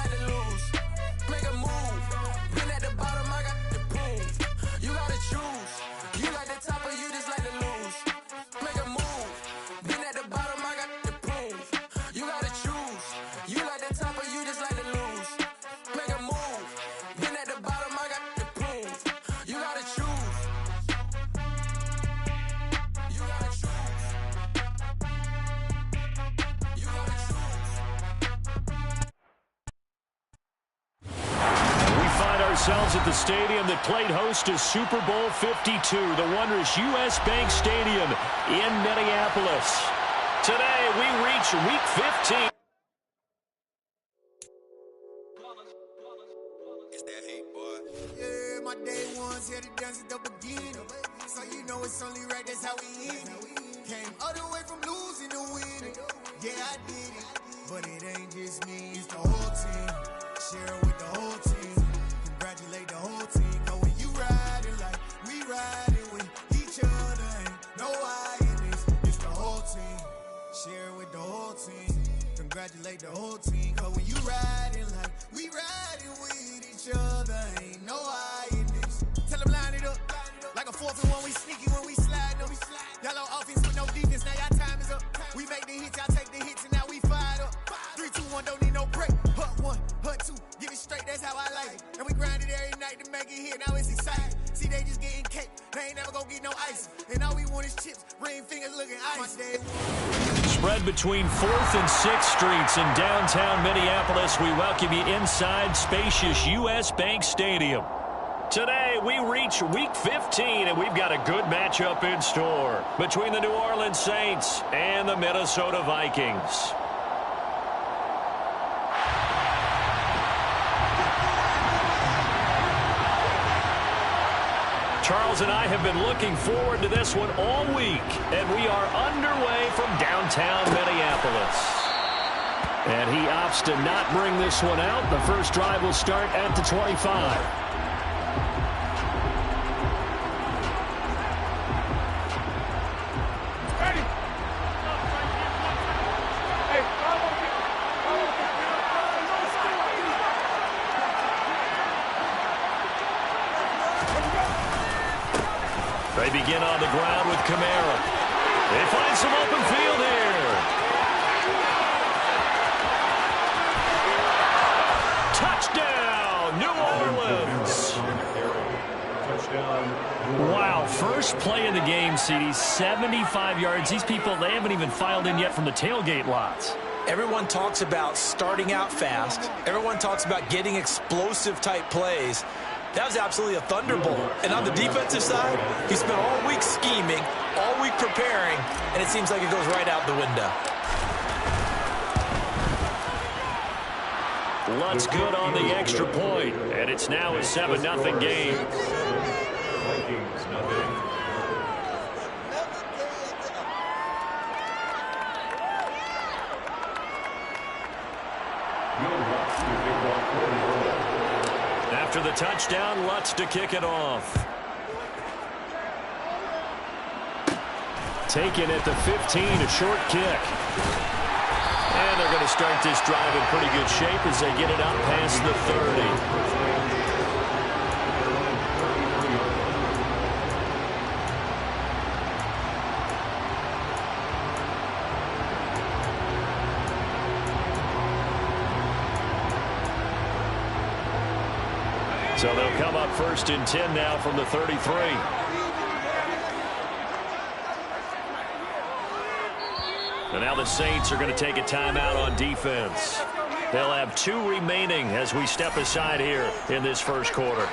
like to lose. Make a move. Been at the bottom, I got the prove. You gotta choose. You like the top or you just like to lose. Make a move. Been at the bottom, I got the prove. You gotta choose. You like the top or you just like to lose. Make a move. Been at the bottom, I got the prove. You gotta choose. You gotta choose. You gotta choose. We find ourselves at the stadium that played host to Super Bowl 52, the wondrous U.S. Bank Stadium in Minneapolis. Today, we reach Week 15. It's that hate, boy. Yeah, my day ones here to dance at the beginning. So you know it's only right, that's how we end it. Came all the way from losing to winning. Yeah, I did it. But it ain't just me, it's the whole team. Share it with the whole team. Congratulate the whole team. Cause when you riding like we riding with each other, ain't no I in this. It's the whole team. Share it with the whole team. Congratulate the whole team. Cause when you riding like we riding with each other, ain't no I in this. Tell them line it up. Like a 4th and 1, we sneaky when we slide them. Y'all on offense with no defense, now y'all time is up. We make the hits, y'all take the hits, and now we fired up. 3, 2, 1, don't need no break. Hut 1, hut 2, get it straight, that's how I like it. And we grind it every night to make it hit, now it's exciting. See, they just getting cake, they ain't never gonna get no ice. And all we want is chips, ring fingers looking ice. Spread between 4th and 6th Streets in downtown Minneapolis, we welcome you inside spacious U.S. Bank Stadium. Today, we reach Week 15, and we've got a good matchup in store between the New Orleans Saints and the Minnesota Vikings. Charles and I have been looking forward to this one all week, and we are underway from downtown Minneapolis. And he opts to not bring this one out. The first drive will start at the 25. They begin on the ground with Kamara. They find some open field here. Touchdown, New Orleans. Wow, first play of the game, CD, 75 yards. These people, they haven't even filed in yet from the tailgate lots. Everyone talks about starting out fast. Everyone talks about getting explosive type plays. That was absolutely a thunderbolt. And on the defensive side, he spent all week scheming, all week preparing, and it seems like it goes right out the window. Lutz good on the extra point, and it's now a 7-0 game. Vikings, nothing. After the touchdown, Lutz to kick it off. Taken at the 15, a short kick. And they're going to start this drive in pretty good shape as they get it out past the 30. So they'll come up 1st and 10 now from the 33. And now the Saints are going to take a timeout on defense. They'll have 2 remaining as we step aside here in this first quarter.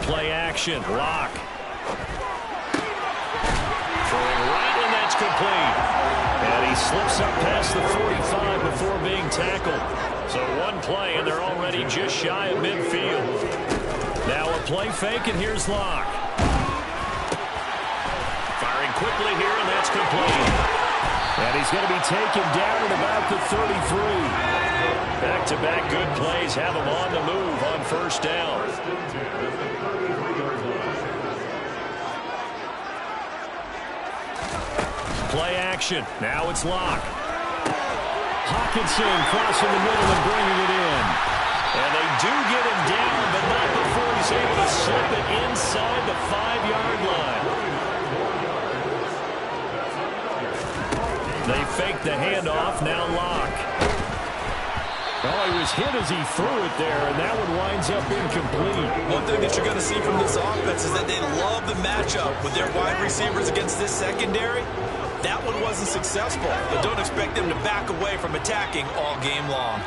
Play action. Lock. Throwing right, and that's complete. And he slips up past the 45 before being tackled. So one play, and they're already just shy of midfield. Now a play fake, and here's Lock. Firing quickly here, and that's complete. And he's going to be taken down at about the 33. Back Back-to-back good plays have them on the move on first down. Play action. Now it's Locke. Hockenson crossing the middle and bringing it in. And they do get him down, but not before he's able to slip it inside the 5-yard line. They fake the handoff. Now Locke. Oh, he was hit as he threw it there, and that one winds up incomplete. One thing that you're going to see from this offense is that they love the matchup with their wide receivers against this secondary. That one wasn't successful, but don't expect them to back away from attacking all game long.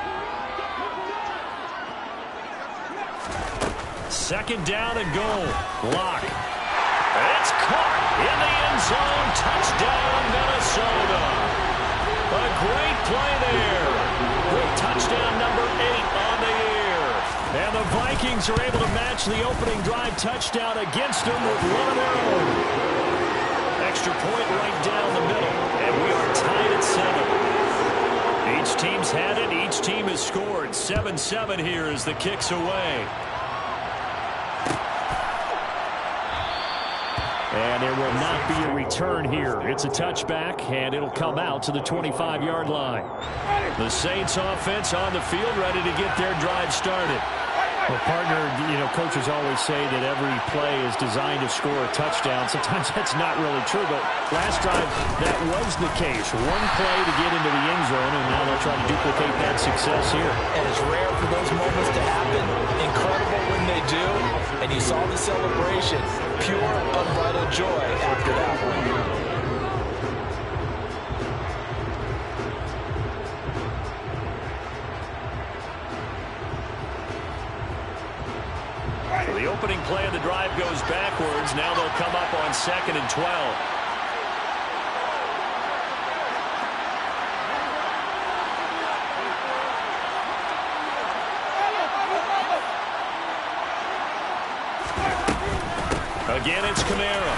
Second down and goal. Locke. It's caught in the end zone. Touchdown, Minnesota. A great play there. With touchdown number 8 on the year. And the Vikings are able to match the opening drive touchdown against them with one of their own. Extra point right down the middle. And we are tied at 7. Each team's had it. Each team has scored. 7-7 here as the kick's away. And there will not be a return here. It's a touchback, and it'll come out to the 25-yard line. The Saints offense on the field, ready to get their drive started. Well, partner, coaches always say that every play is designed to score a touchdown. Sometimes that's not really true, but last drive, that was the case. One play to get into the end zone, and now they'll try to duplicate that success here. And it's rare for those moments to happen. Incredible when they do. And you saw the celebration. Pure, unbridled joy after that one. The opening play of the drive goes backwards. Now they'll come up on 2nd and 12. Again, it's Kamara.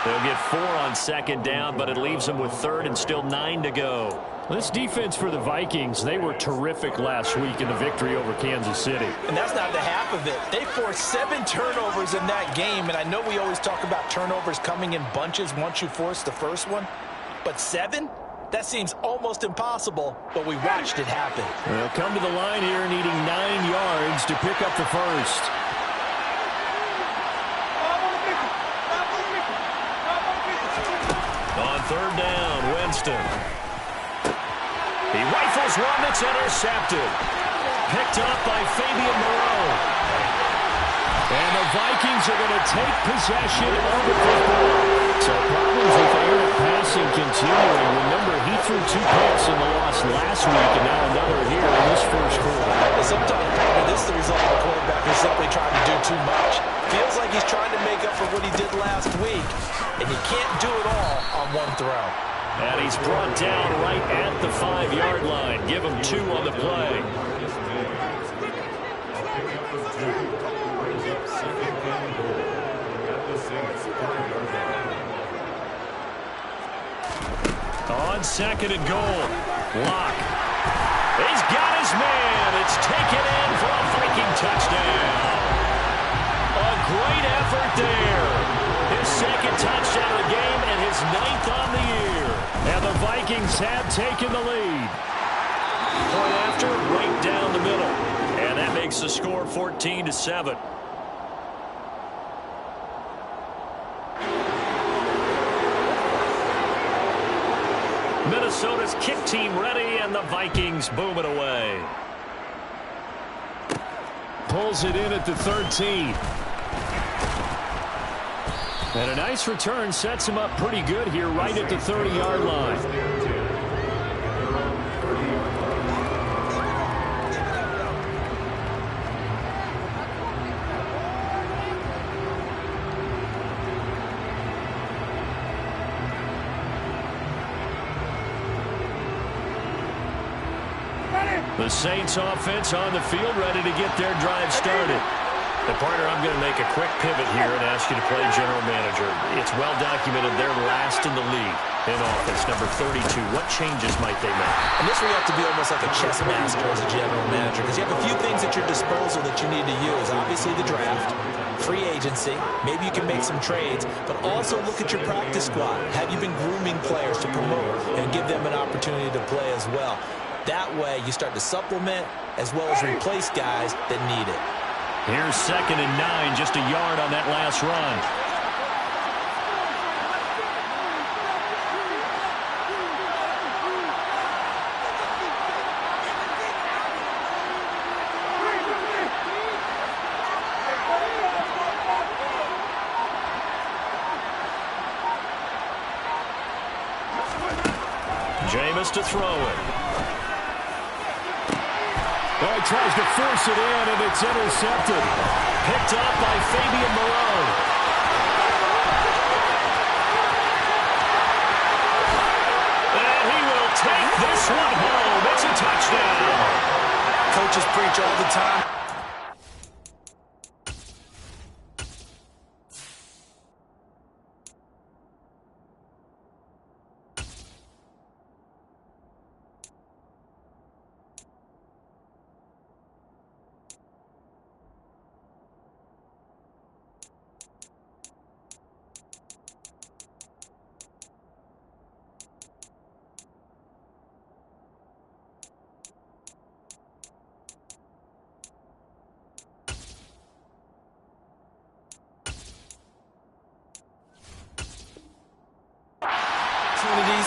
They'll get 4 on 2nd down, but it leaves them with 3rd and still 9 to go. This defense for the Vikings, they were terrific last week in the victory over Kansas City. And that's not the half of it. They forced 7 turnovers in that game, and I know we always talk about turnovers coming in bunches once you force the first one, but 7? That seems almost impossible, but we watched it happen. They'll come to the line here needing 9 yards to pick up the first. On 3rd down, Winston. He rifles one that's intercepted. Picked up by Fabian Moreau. And the Vikings are going to take possession of the football. So problems with errant passing continuing. Remember, he threw 2 picks in the loss last week, and now another here in this first quarter. Sometimes this is the result of a quarterback who's simply trying to do too much. Feels like he's trying to make up for what he did last week, and he can't do it all on one throw. And he's brought down right at the 5-yard line. Give him 2 on the play. On 2nd and goal, Locke. He's got his man. It's taken in for a Viking touchdown. A great effort there. His 2nd touchdown of the game and his 9th on the year. And the Vikings have taken the lead. Point after, right down the middle. And that makes the score 14-7. Minnesota's kick team ready, and the Vikings boom it away. Pulls it in at the 13. And a nice return sets him up pretty good here right at the 30-yard line. The Saints offense on the field ready to get their drive started. And, partner, I'm going to make a quick pivot here and ask you to play general manager. It's well documented they're last in the league in offense, number 32. What changes might they make? And this where you have to be almost like a chess master as a general manager, because you have a few things at your disposal that you need to use. Obviously, the draft, free agency, maybe you can make some trades, but also look at your practice squad. Have you been grooming players to promote and give them an opportunity to play as well? That way, you start to supplement as well as replace guys that need it. Here's 2nd and 9, just a yard on that last run. Jameis to throw it. Oh, he tries to force it in, and it's intercepted. Picked up by Fabian Moreau. And he will take this one home. It's a touchdown. Coaches preach all the time.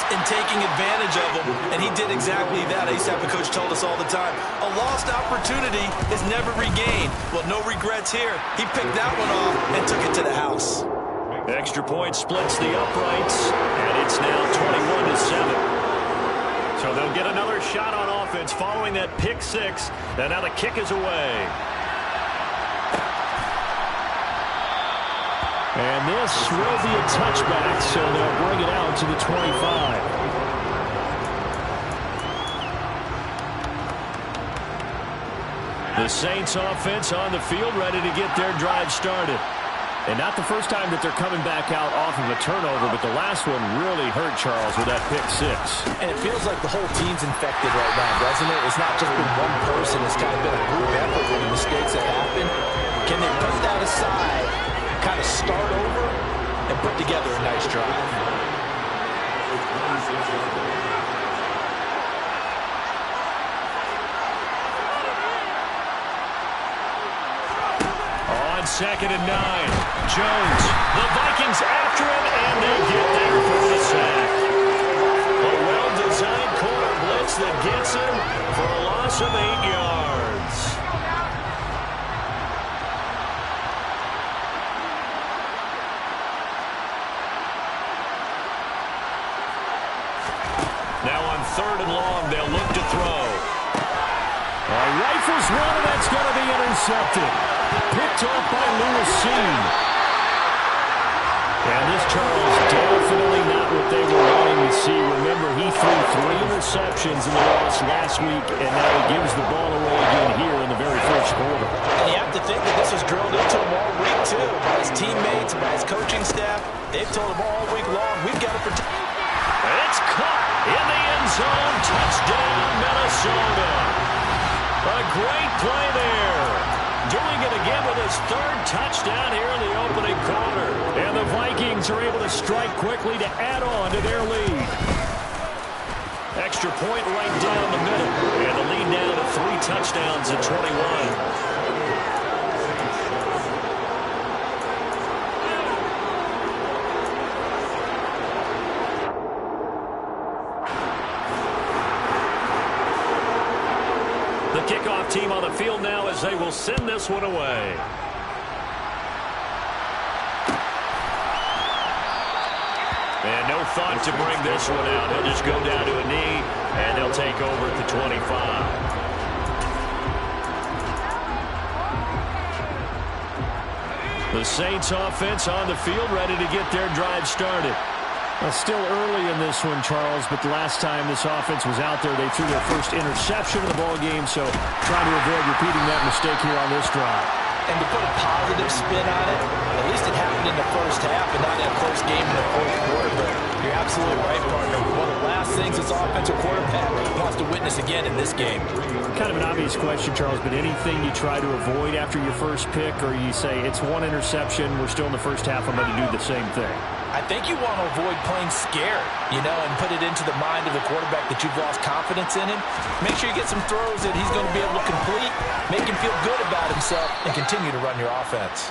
And taking advantage of them, and he did exactly that. I used to have a coach told us all the time, a lost opportunity is never regained. Well, no regrets here. He picked that one off and took it to the house. Extra point splits the uprights, and it's now 21-7. So they'll get another shot on offense following that pick six, and now the kick is away. And this will be a touchback, so they'll bring it out to the 25. The Saints offense on the field, ready to get their drive started. And not the first time that they're coming back out off of a turnover, but the last one really hurt Charles with that pick six. And it feels like the whole team's infected right now, doesn't it? It's not just been one person. It's kind of been a group effort with the mistakes that happen. Can they put that aside, kind of start over, and put together a nice drive? On 2nd and 9, Jones, the Vikings after him, and they get there for the sack. A well-designed corner blitz that gets him for a loss of 8 yards. Now on 3rd and long, they'll look to throw. Rifles one, and that's going to be intercepted. Picked off by Lewis Cine. And this, Charles, definitely not what they were wanting to see. Remember, he threw 3 interceptions in the loss last week, and now he gives the ball away again here in the very first quarter. And you have to think that this was drilled into him all week, too, by his teammates, by his coaching staff. They've told him all week long, we've got to protect. It's caught in the end zone. Touchdown, Minnesota. A great play there. Doing it again with his 3rd touchdown here in the opening quarter. And the Vikings are able to strike quickly to add on to their lead. Extra point right down the middle. And the lead down to 3 touchdowns at 21. Kickoff team on the field now as they will send this one away. And no thought to bring this one out. He'll just go down to a knee, and they'll take over at the 25. The Saints offense on the field, ready to get their drive started. Well, still early in this one, Charles, but the last time this offense was out there, they threw their first interception of the ball game, so trying to avoid repeating that mistake here on this drive. And to put a positive spin on it, at least it happened in the first half and not in a close game in the fourth quarter. But you're absolutely right, partner. One of the last things this offensive quarterback wants to witness again in this game. Kind of an obvious question, Charles, but anything you try to avoid after your first pick, or you say it's one interception, we're still in the first half, I'm going to do the same thing? I think you want to avoid playing scared, and put it into the mind of the quarterback that you've lost confidence in him. Make sure you get some throws that he's going to be able to complete, make him feel good about himself, and continue to run your offense.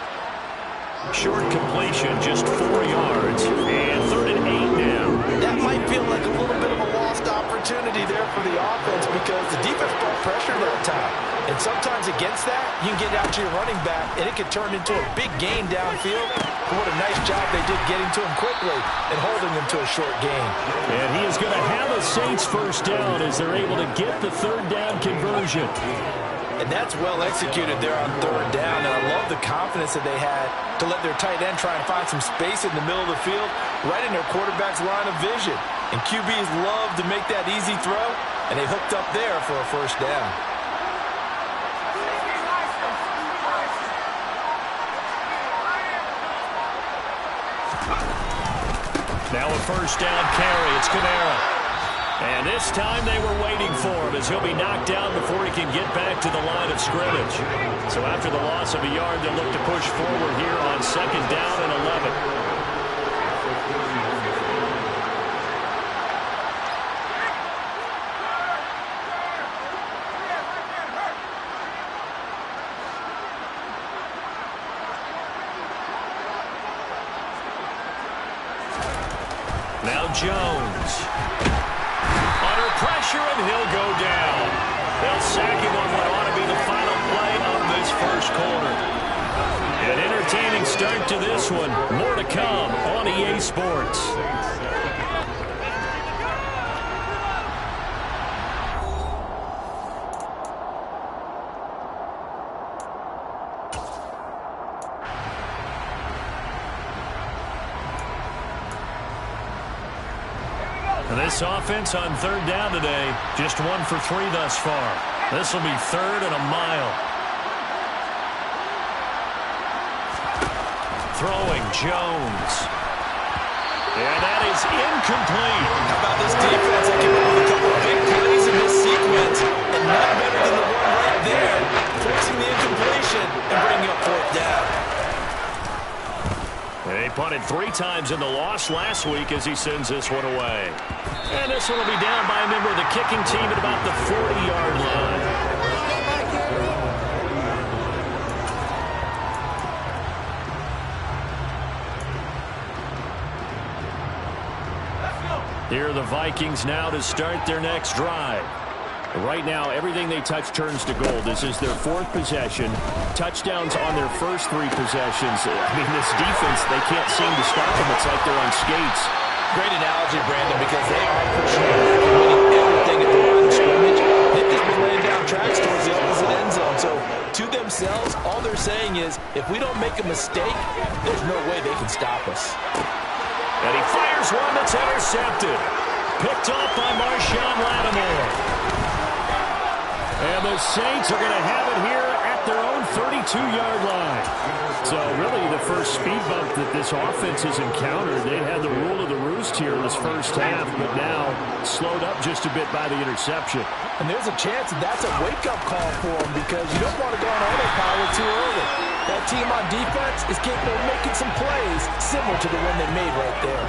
Short completion, just 4 yards, and 3rd and 8 now. That might feel like a little bit of a lost opportunity there for the offense because the defense brought pressure that time. And sometimes against that, you can get out to your running back, and it can turn into a big gain downfield. But what a nice job they did getting to him quickly and holding him to a short gain. And he is going to have a Saints first down as they're able to get the 3rd down conversion. And that's well executed there on 3rd down. And I love the confidence that they had to let their tight end try and find some space in the middle of the field, right in their quarterback's line of vision. And QBs love to make that easy throw, and they hooked up there for a first down. Now a first down carry. It's Kamara. And this time they were waiting for him as he'll be knocked down before he can get back to the line of scrimmage. So after the loss of a yard, they'll look to push forward here on 2nd down and 11. Now Jones. Under pressure, and he'll go down. They'll sack him on what ought to be the final play of this first quarter. An entertaining start to this one. More to come on EA Sports. This offense on 3rd down today, just 1 for 3 thus far. This will be 3rd and a mile. Throwing Jones. And that is incomplete. How about this defense? They came up with a couple of big plays in this sequence, and none better than the one right there, forcing the incompletion and bringing up 4th down. They punted 3 times in the loss last week as he sends this one away. And this one will be down by a member of the kicking team at about the 40-yard line. Here are the Vikings now to start their next drive. Right now, everything they touch turns to gold. This is their 4th possession. Touchdowns on their first 3 possessions. I mean, this defense, they can't seem to stop them. It's like they're on skates. Great analogy, Brandon, because they are pushing everything at the line of scrimmage. They've just been laying down tracks towards the opposite end zone. So, to themselves, all they're saying is, if we don't make a mistake, there's no way they can stop us. And he fires one that's intercepted. Picked off by Marshawn Lattimore. And the Saints are going to have it here at their own 32-yard line. So really the first speed bump that this offense has encountered. They had the rule of the roost here in this first half, but now slowed up just a bit by the interception. And there's a chance that that's a wake-up call for them because you don't want to go on autopilot too early. That team on defense is capable of making some plays similar to the one they made right there.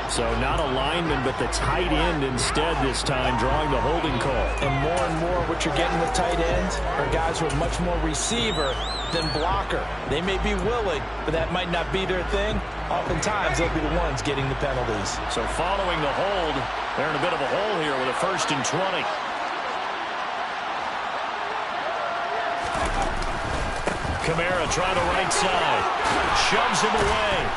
So not a lineman, but the tight end instead this time, drawing the holding call. And more what you're getting with tight ends are guys who are much more receiver than blocker. They may be willing, but that might not be their thing. Oftentimes, they'll be the ones getting the penalties. So following the hold, they're in a bit of a hole here with a 1st and 20. Kamara trying to right side. Shoves him away.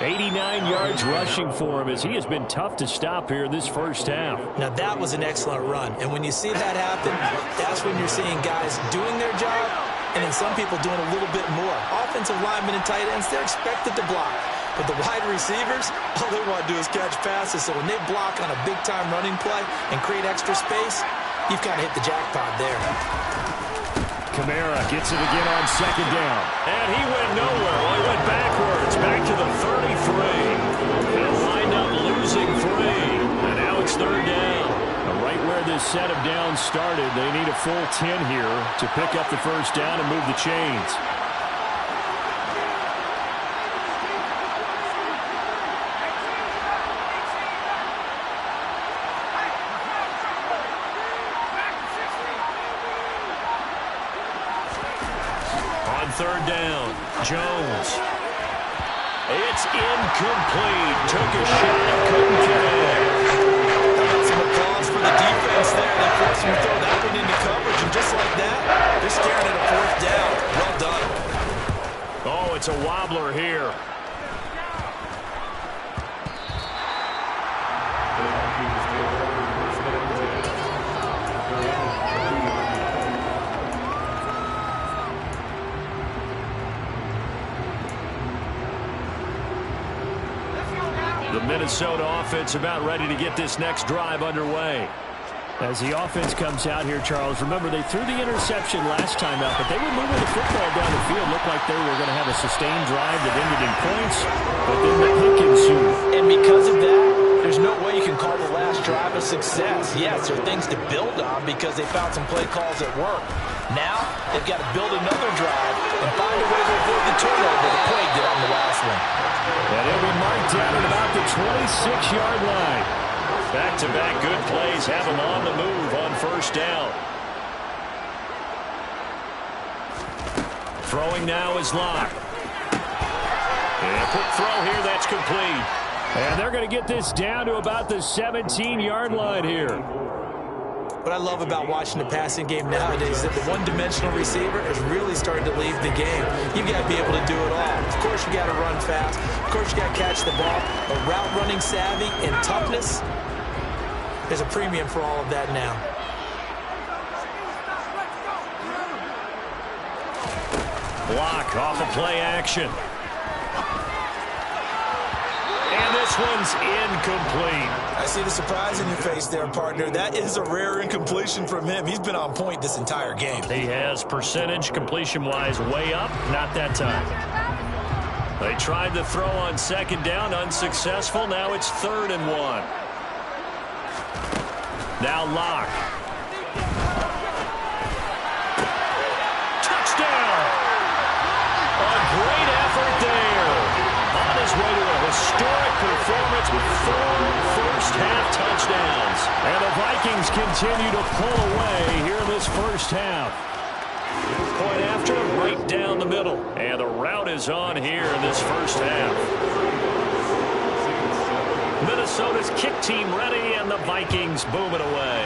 89 yards rushing for him as he has been tough to stop here this first half. Now that was an excellent run. And when you see that happen, that's when you're seeing guys doing their job and then some people doing a little bit more. Offensive linemen and tight ends, they're expected to block. But the wide receivers, all they want to do is catch passes. So when they block on a big-time running play and create extra space, you've kind of hit the jackpot there. Kamara gets it again on second down. And he went nowhere. Well, he went backwards, back to the 33. They'll wind up losing 3. And now it's third down. Right where this set of downs started, they need a full 10 here to pick up the first down and move the chains. Third down, Jones. It's incomplete. Took a shot and couldn't connect. Some applause for the defense there. They forced him to throw that one into coverage, and just like that, they're staring at a fourth down. Well done. Oh, it's a wobbler here. The Minnesota offense about ready to get this next drive underway. As the offense comes out here, Charles, remember they threw the interception last time out, but they were moving the football down the field. Looked like they were going to have a sustained drive that ended in points, but then the pick ensued. And because of that, there's no way you can call the last drive a success. Yes, there are things to build on because they found some play calls at work. Now, they've got to build another drive and find a way to avoid the turnover that Quade did on the last one. And it'll be marked down at about the 26-yard line. Back-to-back good plays have them on the move on first down. Throwing now is Locke. And a quick throw here, that's complete. And they're going to get this down to about the 17-yard line here. What I love about watching the passing game nowadays is that the one-dimensional receiver is really starting to leave the game. You've got to be able to do it all. Of course, you got to run fast. Of course, you got to catch the ball. But route running savvy and toughness, there's a premium for all of that now. Block off of play action. And this one's incomplete. I see the surprise in your face there, partner. That is a rare incompletion from him. He's been on point this entire game. He has percentage completion-wise way up. Not that time. They tried to throw on second down, unsuccessful. Now it's 3rd and 1. Now Locke. Touchdown! A great effort there. On his way to a historic performance with 4 first-half touchdowns. And the Vikings continue to pull away here in this first half. Point after, right down the middle. And the route is on here in this first half. Minnesota's kick team ready, and the Vikings boom it away.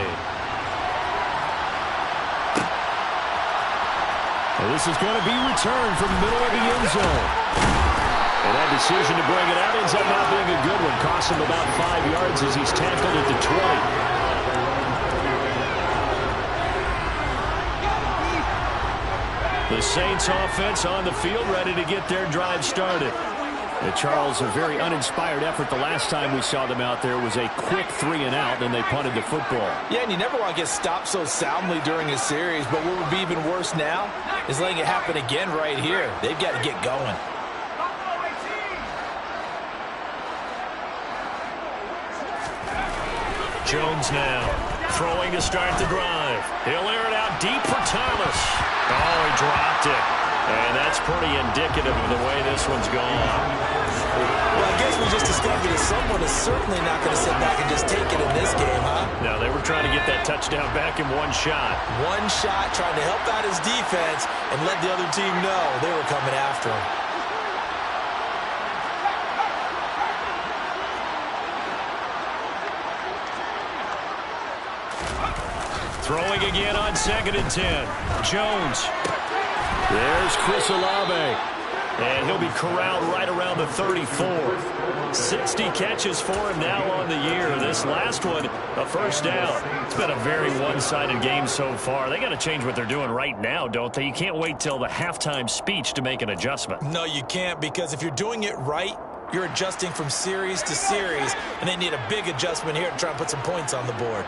Well, this is going to be returned from the middle of the end zone. And that decision to bring it out ends up not being a good one. Cost him about 5 yards as he's tackled at the 20. The Saints offense on the field ready to get their drive started. Charles, a very uninspired effort. The last time we saw them out there was a quick 3-and-out, and they punted the football. Yeah, and you never want to get stopped so soundly during a series, but what would be even worse now is letting it happen again right here. They've got to get going. Jones now throwing to start the drive. He'll air it out deep for Thomas. Oh, he dropped it. And that's pretty indicative of the way this one's gone. Well, I guess we just discovered that someone is certainly not going to sit back and just take it in this game, huh? No, they were trying to get that touchdown back in one shot. One shot, trying to help out his defense and let the other team know they were coming after him. Throwing again on 2nd and 10. Jones. There's Chris Olave. And he'll be corralled right around the 34. 60 catches for him now on the year. This last one, a first down. It's been a very one-sided game so far. They got to change what they're doing right now, don't they? You can't wait till the halftime speech to make an adjustment. No, you can't, because if you're doing it right, you're adjusting from series to series, and they need a big adjustment here to try and put some points on the board.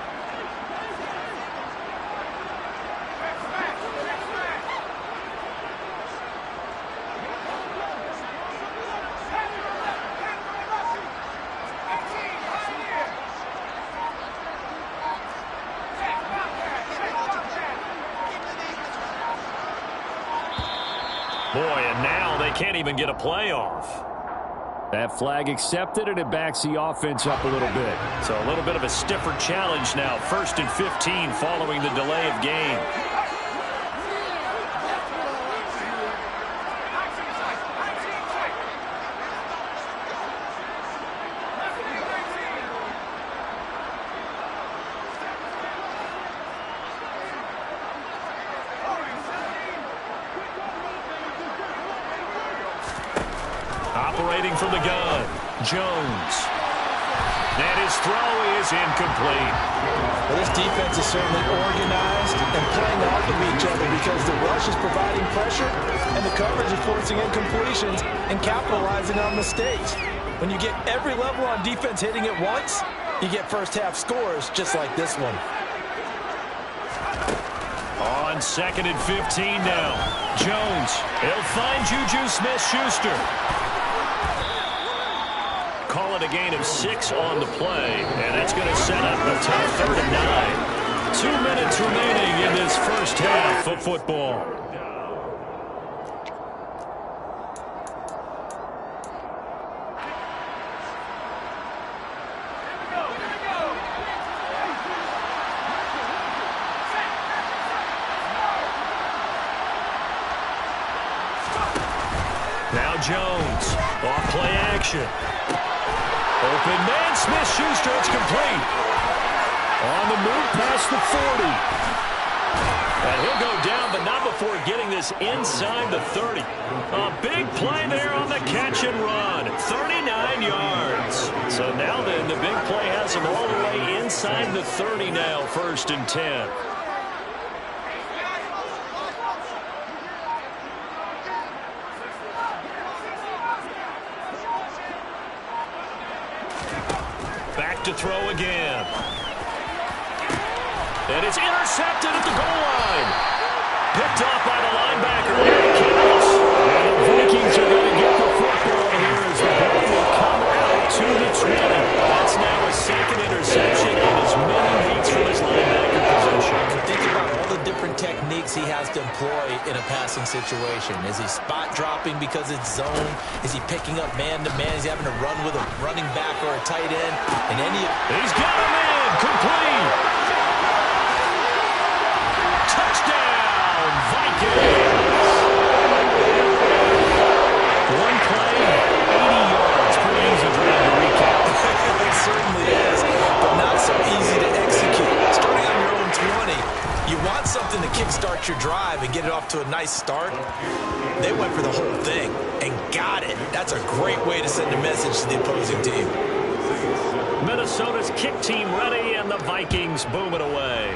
Boy, and now they can't even get a play off. That flag accepted, and it backs the offense up a little bit. So a little bit of a stiffer challenge now. 1st and 15 following the delay of game. Operating from the gun, Jones. And his throw is incomplete. Well, this defense is certainly organized and playing off of each other because the rush is providing pressure and the coverage is forcing incompletions and capitalizing on mistakes. When you get every level on defense hitting it once, you get first-half scores just like this one. On 2nd and 15 now, Jones. He'll find Juju Smith-Schuster. Call it a gain of 6 on the play, and that's going to set up a tough 3rd and 9. 2 minutes remaining in this first half of football. Now Jones, off play action. Open man, Smith-Schuster, it's complete. On the move past the 40. And he'll go down, but not before getting this inside the 30. A big play there on the catch and run. 39 yards. So now then, the big play has him all the way inside the 30 now, 1st and 10. To throw again. And it's intercepted at the goal line. Picked off by the linebacker. And the Vikings are going to get the football here as the ball will come out to the 20. That's now a 2nd interception and as many beats from his linebacker position. Think about all the different techniques he has to employ in a passing situation. Is he spot dropping because it's zone? Is he picking up man-to-man? Is he having to run with a running back or a tight end? And he's got him in. Complete. Touchdown, Vikings. One play, 80 yards. Pretty easy drive to recap. It certainly is, but not so easy to execute. Starting on your own 20, you want something to kickstart your drive and get it off to a nice start. They went for the whole thing and got it. That's a great way to send a message to the opposing team. Minnesota's kick team ready, and the Vikings boom it away.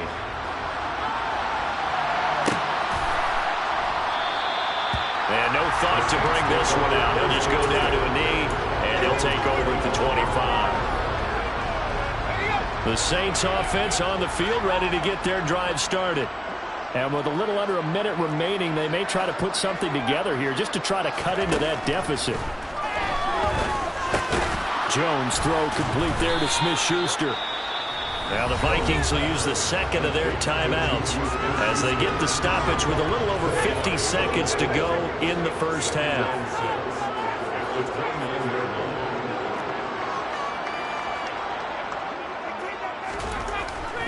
And no thought to bring this one out. He'll just go down to a knee, and he'll take over at the 25. The Saints offense on the field ready to get their drive started. And with a little under a minute remaining, they may try to put something together here just to try to cut into that deficit. Jones throw complete there to Smith-Schuster. Now the Vikings will use the 2nd of their timeouts as they get the stoppage with a little over 50 seconds to go in the first half.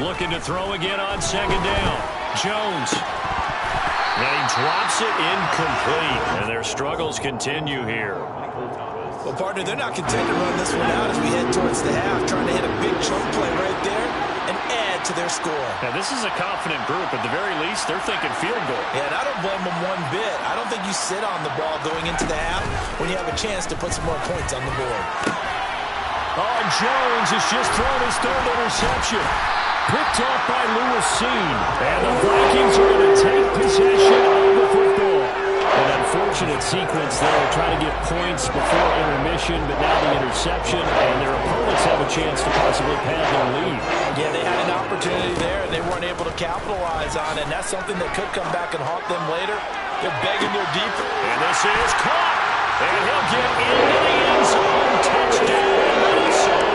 Looking to throw again on 2nd down. Jones. And he drops it incomplete. And their struggles continue here. Well, partner, they're not content to run this one out as we head towards the half, trying to hit a big chunk play right there and add to their score. Now, this is a confident group. At the very least, they're thinking field goal. Yeah, and I don't blame them one bit. I don't think you sit on the ball going into the half when you have a chance to put some more points on the board. Oh, Jones has just thrown his 3rd interception. Picked off by Lewis Cine. And the Vikings are going to take possession of the football. An unfortunate sequence there, trying to get points before intermission, but now the interception, and their opponents have a chance to possibly pad their lead. Yeah, they had an opportunity there, and they weren't able to capitalize on it, and that's something that could come back and haunt them later. They're begging their defense. And this is caught, and he'll get into the end zone. Touchdown, Minnesota.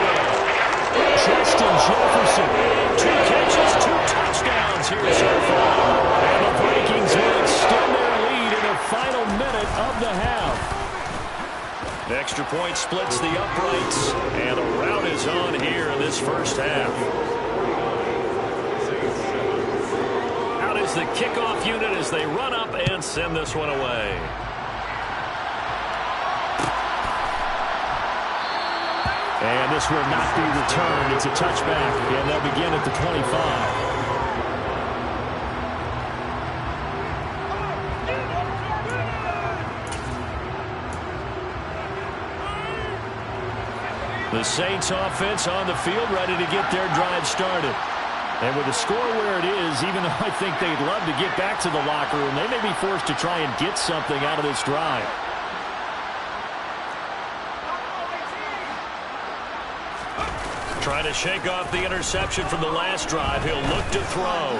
Justin Jefferson, 2 catches, 2 touchdowns here so far. And the Vikings will extend their lead in the final minute 4-point splits the uprights. And a rout is on here in this first half. Out is the kickoff unit as they run up and send this one away. And this will not be returned. It's a touchback, and they'll begin at the 25. The Saints offense on the field ready to get their drive started. And with the score where it is, even though I think they'd love to get back to the locker room, they may be forced to try and get something out of this drive. Trying to shake off the interception from the last drive. He'll look to throw.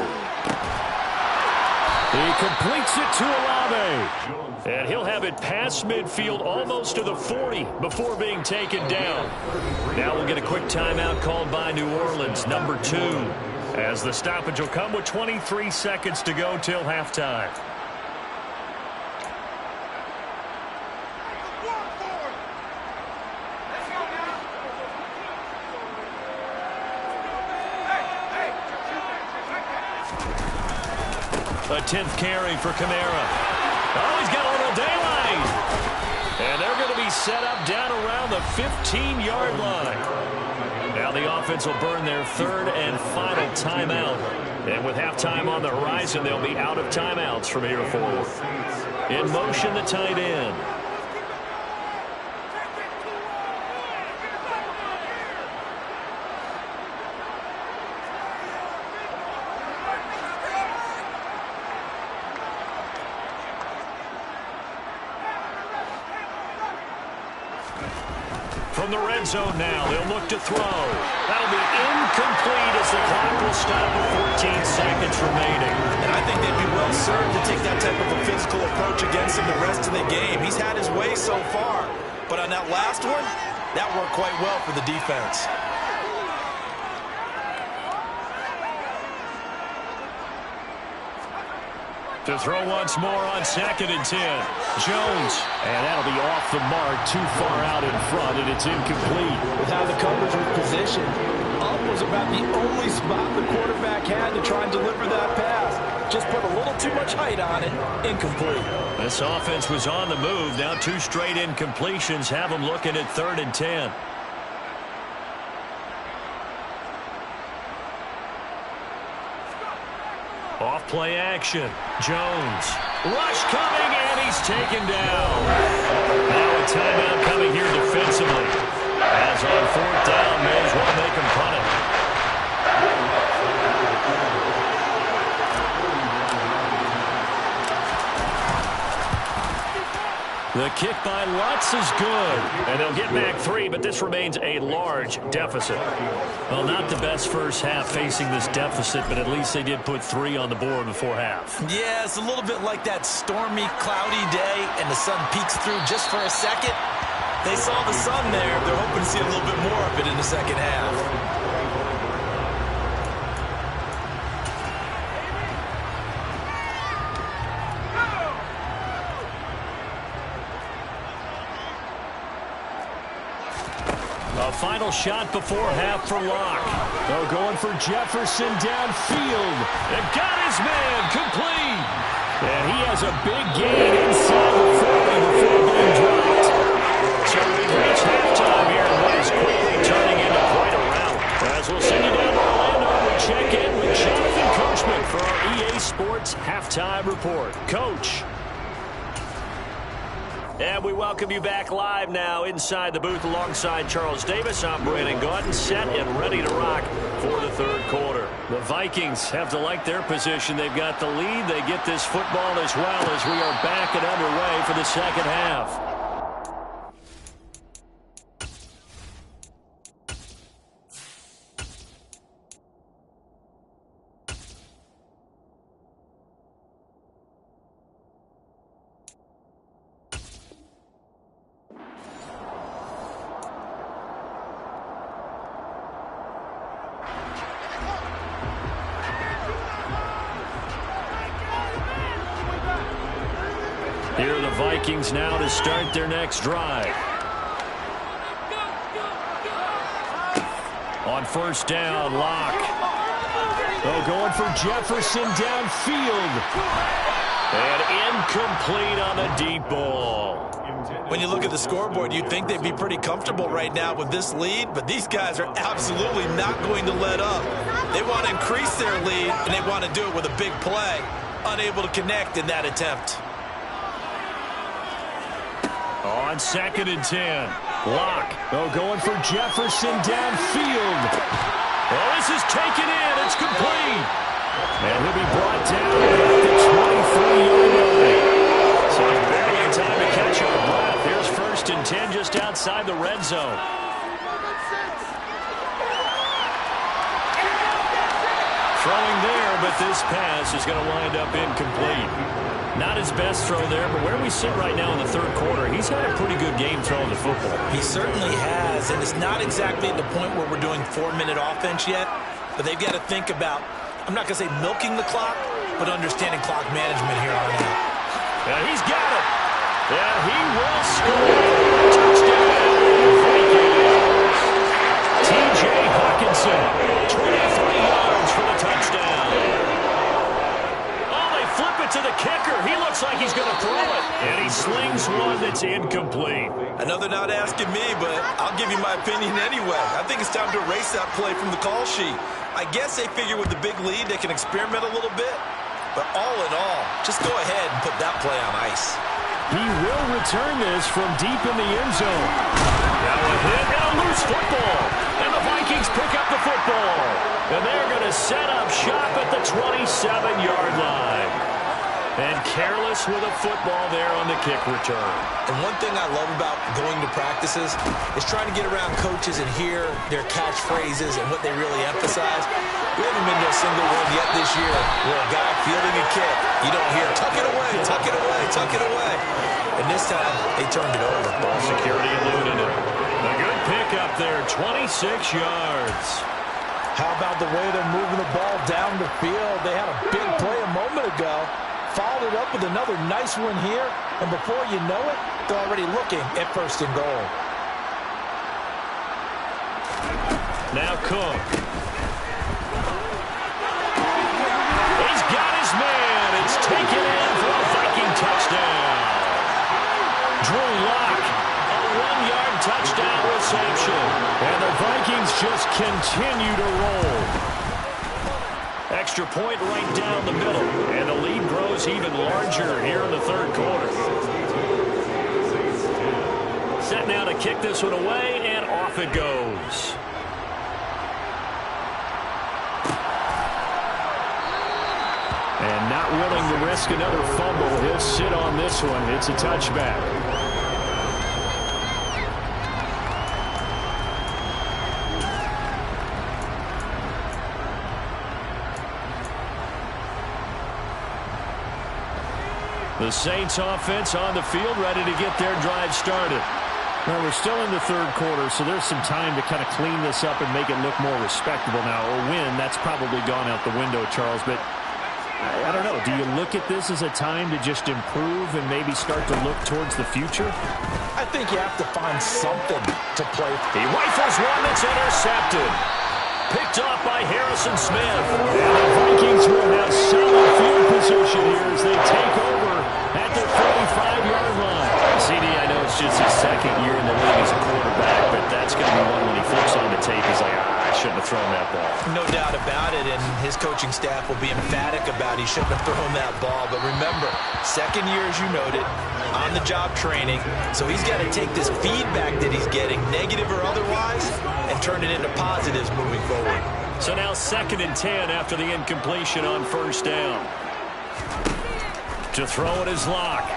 He completes it to Olave. And he'll have it past midfield almost to the 40 before being taken down. Now we'll get a quick timeout called by New Orleans, number 2. As the stoppage will come with 23 seconds to go till halftime. A 10th carry for Kamara. Oh, he's got a little daylight. And they're going to be set up down around the 15-yard line. Now the offense will burn their third and final timeout. And with halftime on the horizon, they'll be out of timeouts from here forward. In motion, the tight end. From the red zone now, they'll look to throw. That'll be incomplete as the clock will stop with 14 seconds remaining. And I think they'd be well served to take that type of a physical approach against him the rest of the game. He's had his way so far. But on that last one, that worked quite well for the defense. To throw once more on 2nd and 10. Jones. And that'll be off the mark, too far out in front, and it's incomplete. With how the coverage was positioned, up was about the only spot the quarterback had to try and deliver that pass. Just put a little too much height on it. Incomplete. This offense was on the move. Now 2 straight incompletions have them looking at 3rd and 10. Off play action. Jones. Rush coming, and he's taken down. Now a timeout coming here defensively. As on 4th down, may as well make him punt it. The kick by Lutz is good. And they'll get back 3, but this remains a large deficit. Well, not the best first half facing this deficit, but at least they did put 3 on the board before half. Yeah, it's a little bit like that stormy, cloudy day, and the sun peeks through just for a second. They saw the sun there. They're hoping to see a little bit more of it in the second half. A final shot before half for Locke. They're going for Jefferson downfield. And got his man complete. And he has a big gain inside the 40 before being dropped. So we've reached halftime here and what is quickly turning into quite a rout. As we'll send you down to Orlando, we check in with Jonathan Coachman for our EA Sports Halftime Report. Coach. And we welcome you back live now inside the booth alongside Charles Davis. I'm Brandon Gaudin, set and ready to rock for the third quarter. The Vikings have to like their position. They've got the lead. They get this football as well as we are back and underway for the second half. Here are the Vikings now to start their next drive. On first down, Locke. Oh, going for Jefferson downfield. And incomplete on the deep ball. When you look at the scoreboard, you'd think they'd be pretty comfortable right now with this lead, but these guys are absolutely not going to let up. They want to increase their lead, and they want to do it with a big play. Unable to connect in that attempt. On 2nd and 10, Locke. Oh, going for Jefferson downfield. Oh, this is taken in. It's complete. And he'll be brought down at the 23-yard line. So barely in time to catch our breath. Here's 1st and 10 just outside the red zone. Throwing there, but this pass is going to wind up incomplete. Not his best throw there, but where we sit right now in the 3rd quarter, he's had a pretty good game throwing the football. He certainly has, and it's not exactly at the point where we're doing 4-minute offense yet, but they've got to think about, I'm not going to say milking the clock, but understanding clock management here on out. And he's got it. And he will score. Touchdown, Vikings. T.J. Hockenson, 23 yards for the touchdown. Oh, they flip it to the kicker. He looks like he's going to throw it. And he slings one that's incomplete. Another not asking me, but I'll give you my opinion anyway. I think it's time to erase that play from the call sheet. I guess they figure with the big lead they can experiment a little bit. But all in all, just go ahead and put that play on ice. He will return this from deep in the end zone. Now a hit and a loose football. And the Vikings pick up the football. And they're going to set up shop at the 27-yard line. And careless with a football there on the kick return. And one thing I love about going to practices is trying to get around coaches and hear their catchphrases and what they really emphasize. We haven't been to a single one yet this year where a guy fielding a kick, you don't hear, tuck it away, tuck it away, tuck it away. And this time, they turned it over. Ball security eluded it. A good pickup there, 26 yards. How about the way they're moving the ball down the field? They had a big play a moment ago. Followed it up with another nice one here. And before you know it, they're already looking at 1st and goal. Now Cook. He's got his man. It's taken in for a Viking touchdown. Drew Lock, a 1-yard touchdown reception. And the Vikings just continue to roll. Extra point right down the middle. And the lead grows even larger here in the 3rd quarter. Set now to kick this one away, and off it goes. And not willing to risk another fumble. He'll sit on this one. It's a touchback. The Saints offense on the field, ready to get their drive started. Well, we're still in the 3rd quarter, so there's some time to kind of clean this up and make it look more respectable now. A win, that's probably gone out the window, Charles, but I don't know. Do you look at this as a time to just improve and maybe start to look towards the future? I think you have to find something to play. He rifles one that's intercepted. Picked off by Harrison Smith. And the Vikings will have solid field position here as they take over at the 45-yard line. CD, I know it's just his 2nd year in the league as a quarterback, but that's going to be one when he flips on the tape. He's like, I shouldn't have thrown that ball. No doubt about it, and his coaching staff will be emphatic about he shouldn't have thrown that ball. But remember, 2nd year, as you noted, on-the-job training. So he's got to take this feedback that he's getting, negative or otherwise, and turn it into positives moving forward. So now 2nd and 10 after the incompletion on 1st down. To throw it is Locke.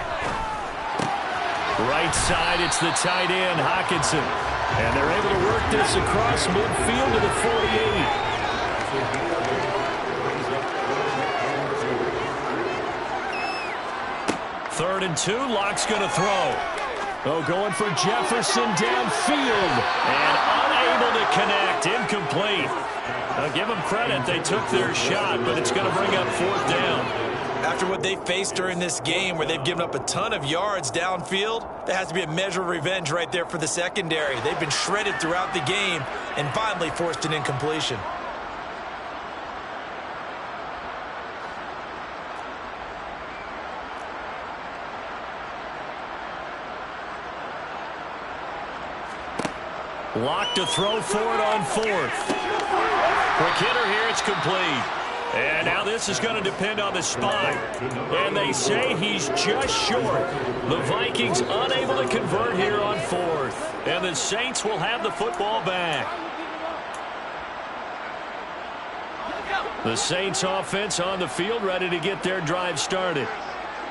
Right side, it's the tight end, Hockenson. And they're able to work this across midfield to the 48. 3rd and 2, Locke's going to throw. Oh, going for Jefferson downfield. And unable to connect, incomplete. I'll give them credit, they took their shot, but it's going to bring up 4th down. After what they faced during this game where they've given up a ton of yards downfield, there has to be a measure of revenge right there for the secondary. They've been shredded throughout the game and finally forced an incompletion. Lock to throw for it on fourth. Quick hitter here, it's complete. And now this is going to depend on the spot. And they say he's just short. The Vikings unable to convert here on fourth. And the Saints will have the football back. The Saints offense on the field ready to get their drive started.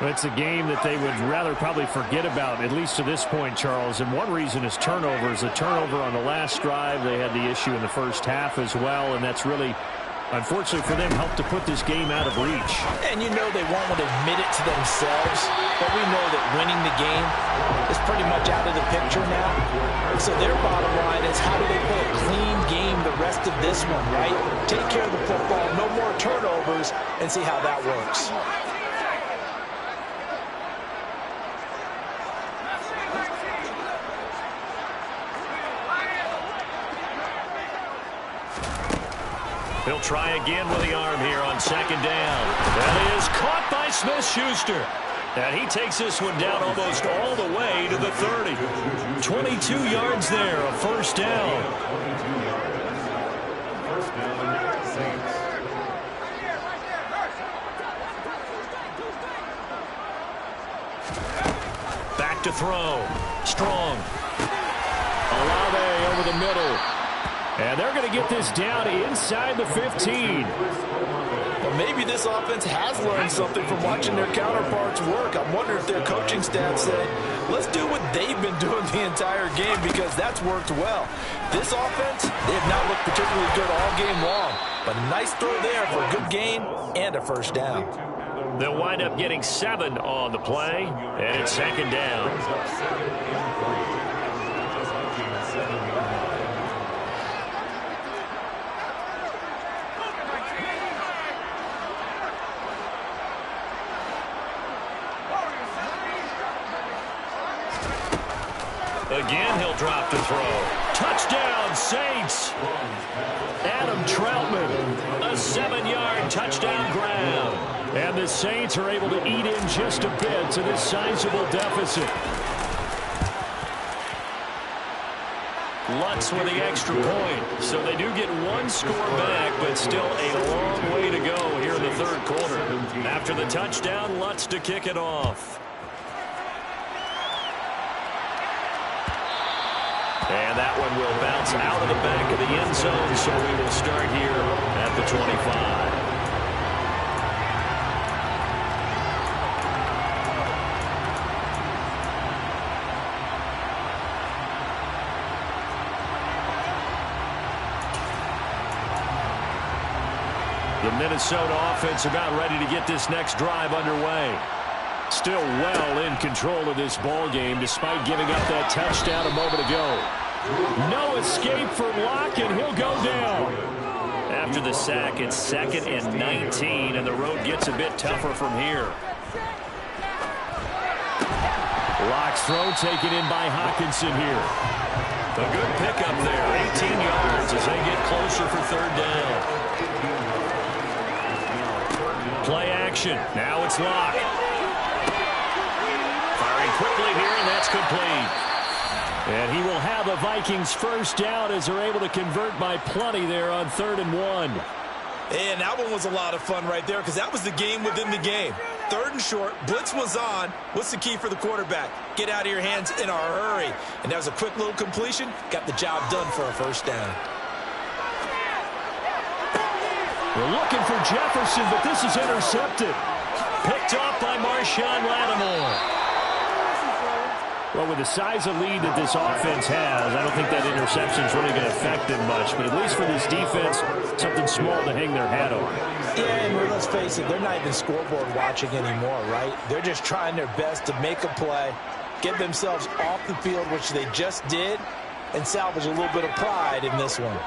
It's a game that they would rather probably forget about, at least to this point, Charles. And one reason is turnovers. The turnover on the last drive, they had the issue in the first half as well, and that's really, unfortunately for them, helped to put this game out of reach. And you know they won't want to admit it to themselves, but we know that winning the game is pretty much out of the picture now. And so their bottom line is, how do they play a clean game the rest of this one, right? Take care of the football, no more turnovers, and see how that works. He'll try again with the arm here on second down. That is caught by Smith-Schuster. And he takes this one down almost all the way to the 30. 22 yards there, a first down. First down, Saints. Back to throw. Strong. Olave over the middle. And they're going to get this down inside the 15. Well, maybe this offense has learned something from watching their counterparts work. I'm wondering if their coaching staff said, let's do what they've been doing the entire game, because that's worked well. This offense, they have not looked particularly good all game long. But a nice throw there for a good gain and a first down. They'll wind up getting 7 on the play, and it's second down. Again, he'll drop to throw. Touchdown, Saints! Adam Troutman, a 7-yard touchdown grab. And the Saints are able to eat in just a bit to this sizable deficit. Lutz with the extra point. So they do get one score back, but still a long way to go here in the third quarter. After the touchdown, Lutz to kick it off. And that one will bounce out of the back of the end zone, so we will start here at the 25. The Minnesota offense about ready to get this next drive underway. Still well in control of this ball game despite giving up that touchdown a moment ago. No escape from Locke, and he'll go down. After the sack, it's 2nd and 19, and the road gets a bit tougher from here. Locke's throw taken in by Hockenson here. A good pickup there, 18 yards as they get closer for third down. Play action. Now it's Locke. Firing quickly here, and that's complete. And he will have the Vikings first down as they're able to convert by plenty there on 3rd and 1. And that one was a lot of fun right there, because that was the game within the game. 3rd and short, blitz was on. What's the key for the quarterback? Get out of your hands in a hurry. And that was a quick little completion. Got the job done for a first down. We're looking for Jefferson, but this is intercepted. Picked off by Marshawn Lattimore. Well, with the size of lead that this offense has, I don't think that interception is really going to affect them much. But at least for this defense, something small to hang their hat on. Yeah, and let's face it, they're not even scoreboard watching anymore, right? They're just trying their best to make a play, get themselves off the field, which they just did, and salvage a little bit of pride in this one.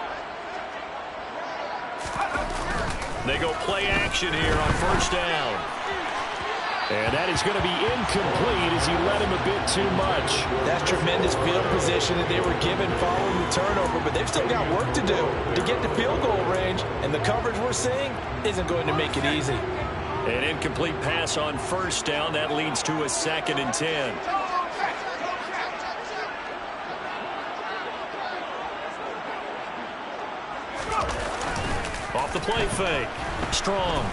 They go play action here on first down. And that is going to be incomplete as he led him a bit too much. That's tremendous field position that they were given following the turnover, but they've still got work to do to get to field goal range, and the coverage we're seeing isn't going to make it easy. An incomplete pass on first down. That leads to a 2nd and 10. Off the play fake. Strong.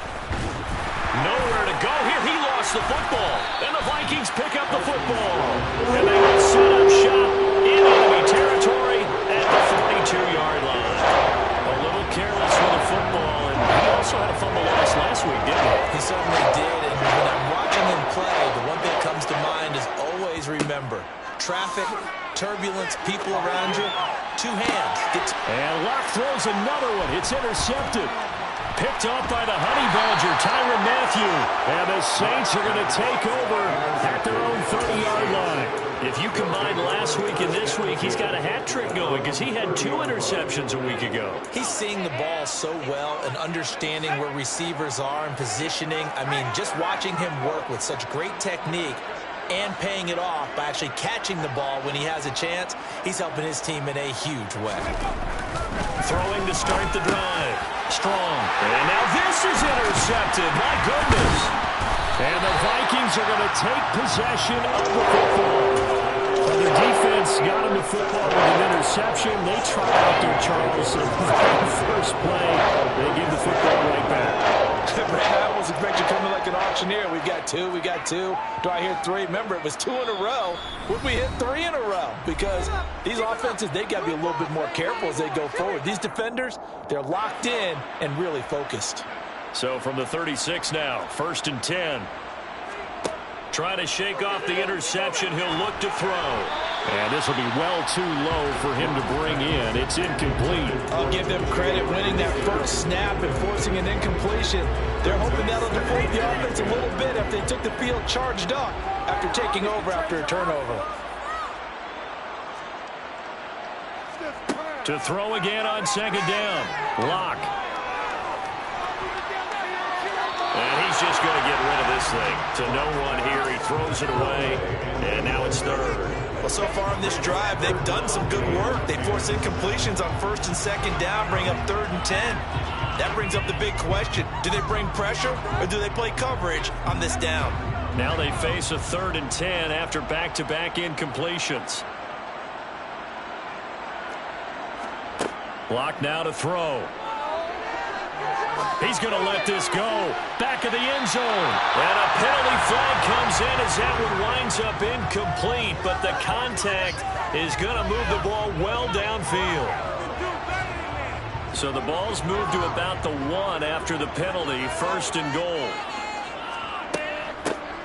Nowhere to go here. He lost the football. And the Vikings pick up the football. And they will set up shop in enemy territory at the 42-yard line. A little careless with the football. And he also had a fumble loss last week, didn't he? He certainly did. And when I'm watching him play, the one thing that comes to mind is always remember, traffic, turbulence, people around you, 2 hands. And Locke throws another one. It's intercepted. Picked off by the Honey Badger, Tyrann Mathieu. And the Saints are going to take over at their own 30-yard line. If you combine last week and this week, he's got a hat trick going because he had 2 interceptions a week ago. He's seeing the ball so well and understanding where receivers are and positioning. I mean, just watching him work with such great technique and paying it off by actually catching the ball when he has a chance, he's helping his team in a huge way. Throwing to start the drive. Strong. And now this is intercepted. My goodness. And the Vikings are going to take possession of the football. The defense got him the football with an interception. They try out there, Charles. And first play, they give the football right back. I almost expect you coming like an auctioneer. We got 2, we got 2. Do I hear 3? Remember, it was 2 in a row. Would we hit 3 in a row? Because these offenses, they got to be a little bit more careful as they go forward. These defenders, they're locked in and really focused. So from the 36 now, 1st and 10. Trying to shake off the interception. He'll look to throw. And this will be well too low for him to bring in. It's incomplete. I'll give them credit winning that first snap and forcing an incompletion. They're hoping that'll deflate the offense a little bit if they took the field charged up after taking over after a turnover. To throw again on 2nd down. Locke. And he's just going to get rid of this thing. To no one here. He throws it away. And now it's 3rd. Well, so far in this drive, they've done some good work. They force incompletions on 1st and 2nd down, bring up 3rd and 10. That brings up the big question. Do they bring pressure or do they play coverage on this down? Now they face a 3rd and 10 after back-to-back incompletions. Locke now to throw. He's going to let this go. Back of the end zone. And a penalty flag comes in as that one winds up incomplete. But the contact is going to move the ball well downfield. So the ball's moved to about the 1 after the penalty. 1st and goal.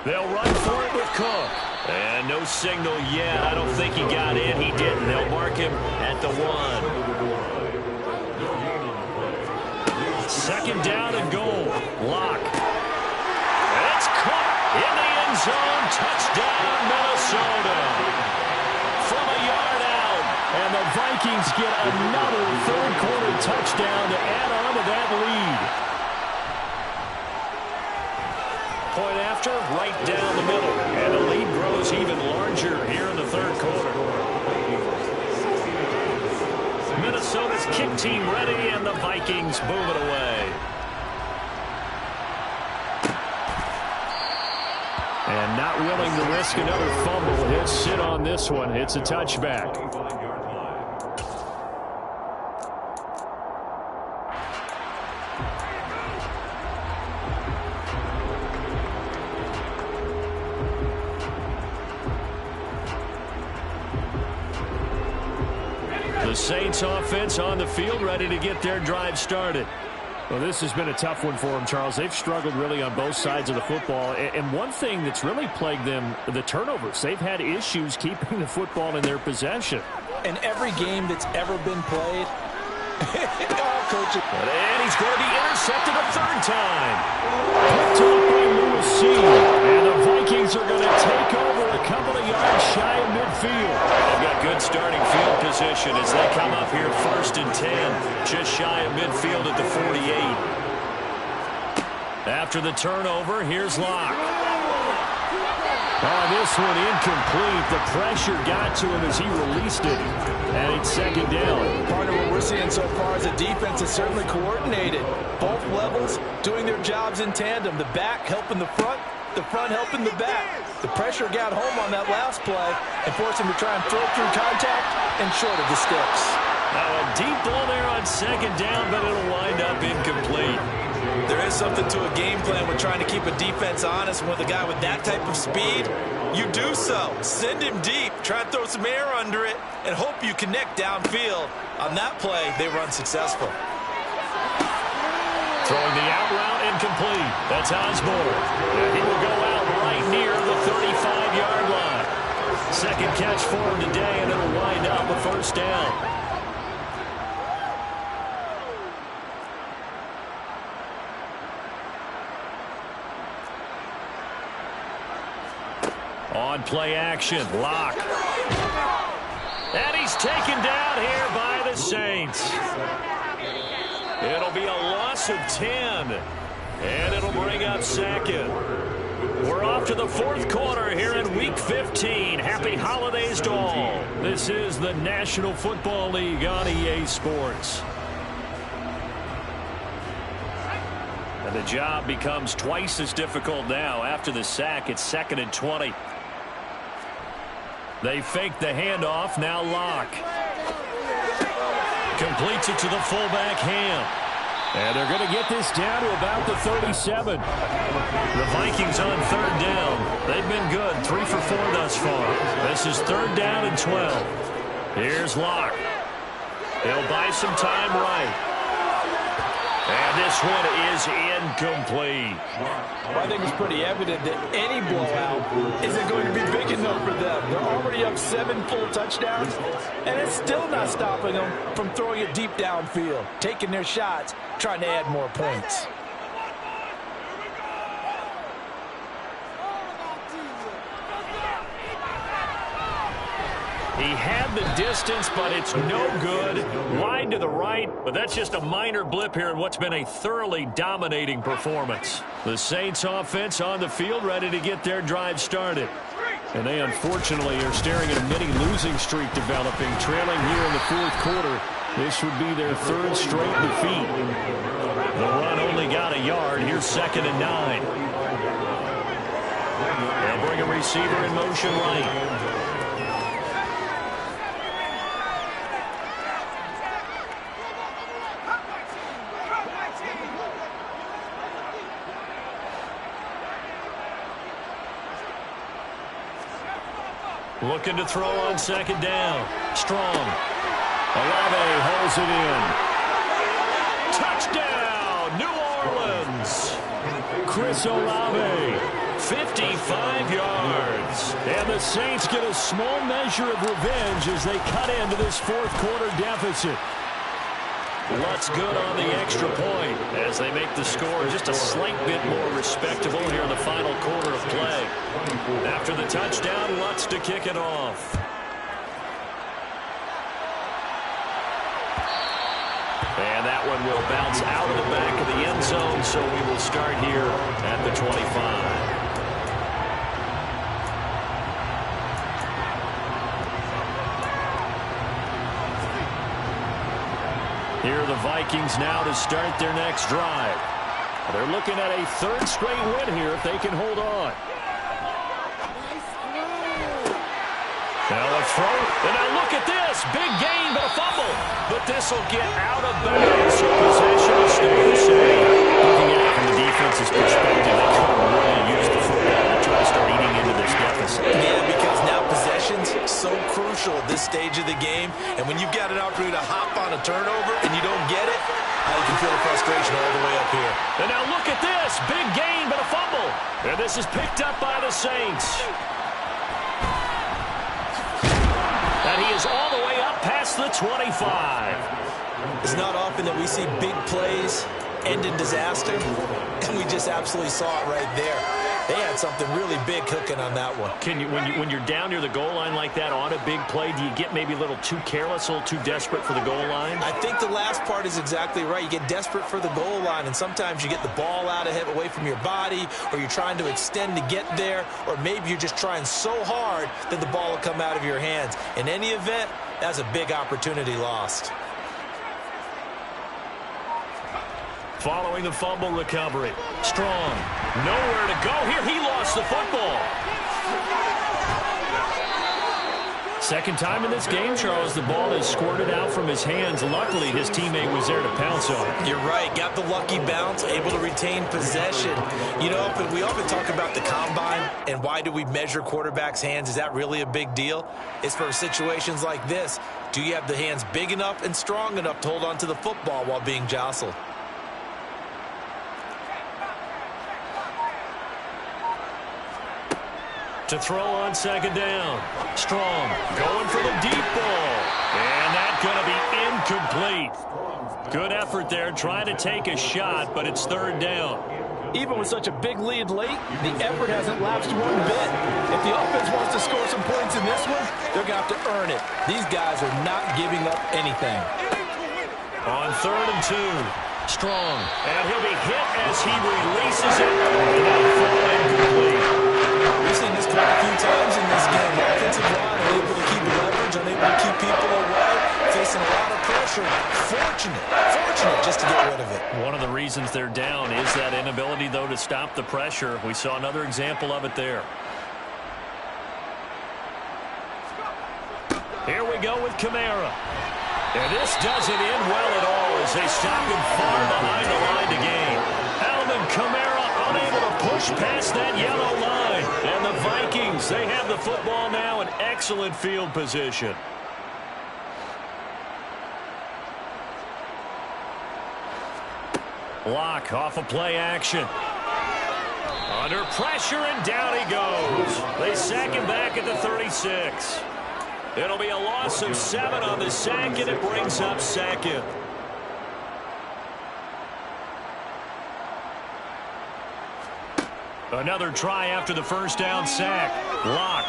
They'll run for it with Cook. And no signal yet. I don't think he got in. He didn't. They'll mark him at the 1. 2nd down and goal. Locke. And it's caught in the end zone. Touchdown, Minnesota. From a yard out. And the Vikings get another 3rd-quarter touchdown to add on to that lead. Point after, right down the middle. And the lead grows even larger here in the 3rd quarter. Minnesota's kick team ready, and the Vikings move it away. And not willing to risk another fumble. He'll sit on this one. It's a touchback. The Saints offense on the field, ready to get their drive started. Well, this has been a tough one for them, Charles. They've struggled really on both sides of the football. And one thing that's really plagued them, the turnovers. They've had issues keeping the football in their possession. In every game that's ever been played, coach. And he's going to be intercepted a 3rd time. Picked up by Lewis C. And the Vikings are going to take over a couple of yards shy of midfield. They've got good starting field position as they come up here 1st and 10. Just shy of midfield at the 48. After the turnover, here's Locke. Oh, this one incomplete. The pressure got to him as he released it. And it's second down. Part of what we're seeing so far is the defense is certainly coordinated. Both levels doing their jobs in tandem. The back helping the front helping the back. The pressure got home on that last play and forced him to try and throw through contact and short of the sticks. Now a deep ball there on second down, but it'll wind up incomplete. There is something to a game plan with trying to keep a defense honest. With a guy with that type of speed, you do so. Send him deep, try and throw some air under it, and hope you connect downfield. On that play, they were unsuccessful. Throwing the out route incomplete. That's Osborne. And he will go out right near the 35-yard line. Second catch for him today, and it'll wind up a first down. On play action, Locke. And he's taken down here by the Saints. It'll be a loss of 10. And it'll bring up second. We're off to the fourth quarter here in Week 15. Happy holidays to all. This is the National Football League on EA Sports. And the job becomes twice as difficult now. After the sack, it's 2nd and 20. They fake the handoff. Now Locke completes it to the fullback, Ham. And they're going to get this down to about the 37. The Vikings on third down. They've been good. 3 for 4 thus far. This is 3rd down and 12. Here's Locke. He'll buy some time right. And this one is incomplete. Well, I think it's pretty evident that any blowout isn't going to be big enough for them. They're already up 7 full touchdowns, and it's still not stopping them from throwing it deep downfield, taking their shots, trying to add more points. He had the distance, but it's no good. Wide to the right, but that's just a minor blip here in what's been a thoroughly dominating performance. The Saints offense on the field, ready to get their drive started. And they unfortunately are staring at a mini losing streak developing, trailing here in the fourth quarter. This would be their 3rd straight defeat. The run only got a yard. Here's 2nd and 9. They'll bring a receiver in motion right. Looking to throw on 2nd down. Strong. Olave holds it in. Touchdown, New Orleans. Chris Olave, 55 yards. And the Saints get a small measure of revenge as they cut into this fourth quarter deficit. Lutz good on the extra point as they make the score just a slight bit more respectable here in the final quarter of play. After the touchdown, Lutz to kick it off. And that one will bounce out of the back of the end zone, so we will start here at the 25. Here are the Vikings now to start their next drive. They're looking at a 3rd straight win here if they can hold on. Now a throw. And now look at this. Big gain, but a fumble. But this will get out of bounds. So possession will stay the same. Looking at it from the defense's perspective, they couldn't really use the football to try to start eating into this deficit. Yeah, because now possession's so crucial at this stage of the game. And when you've got an opportunity to hop on a turnover and you don't get it, you can feel the frustration all the way up here. And now look at this. Big gain, but a fumble. And this is picked up by the Saints. And he is all the way up past the 25. It's not often that we see big plays end in disaster, and we just absolutely saw it right there. They had got something really big cooking on that one. Can you, when you're down near the goal line like that on a big play, do you get maybe a little too careless, a little too desperate for the goal line? I think the last part is exactly right. You get desperate for the goal line, and sometimes you get the ball out ahead, away from your body, or you're trying to extend to get there, or maybe you're just trying so hard that the ball will come out of your hands. In any event, that's a big opportunity lost. Following the fumble recovery. Strong. Nowhere to go here. He lost the football. Second time in this game, Charles, the ball has squirted out from his hands. Luckily, his teammate was there to pounce on it. You're right. Got the lucky bounce, able to retain possession. You know, we often talk about the combine and why do we measure quarterbacks' hands. Is that really a big deal? It's for situations like this. Do you have the hands big enough and strong enough to hold on to the football while being jostled? To throw on second down. Strong going for the deep ball. And that's going to be incomplete. Good effort there trying to take a shot, but it's third down. Even with such a big lead late, the effort hasn't lapsed one bit. If the offense wants to score some points in this one, they're going to have to earn it. These guys are not giving up anything. On 3rd and 2. Strong. And he'll be hit as he releases it. And that'll fall incomplete. We've seen this quite a few times in this game. Offensive line unable to keep leverage, unable to keep people away, facing a lot of pressure. Fortunate just to get rid of it. One of the reasons they're down is that inability, though, to stop the pressure. We saw another example of it there. Here we go with Kamara. And this doesn't end well at all as they stop him far behind the line to gain. Alvin Kamara unable to push past that yellow line. And the Vikings, they have the football now in excellent field position. Lock off of play action. Under pressure, and down he goes. They sack him back at the 36. It'll be a loss of 7 on the sack, and it brings up second. Another try after the first down sack. Lock.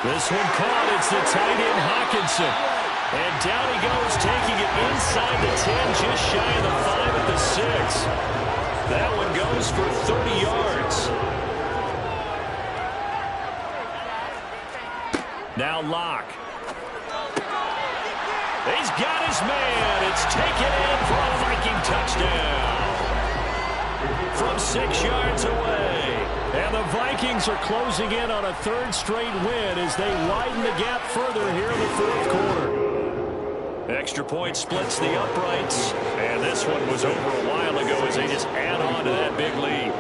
This one caught. It's the tight end Hawkinson. And down he goes, taking it inside the 10, just shy of the 5 at the 6. That one goes for 30 yards. Now Lock. He's got his man. It's taken in for a Viking touchdown. From 6 yards away. And the Vikings are closing in on a 3rd straight win as they widen the gap further here in the 4th quarter. Extra point splits the uprights. And this one was over a while ago as they just add on to that big lead.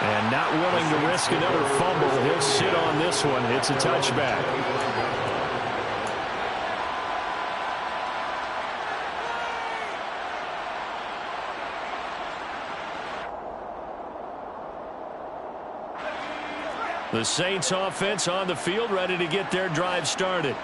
And not willing to risk another fumble. He'll sit on this one. It's a touchback. The Saints offense on the field, ready to get their drive started.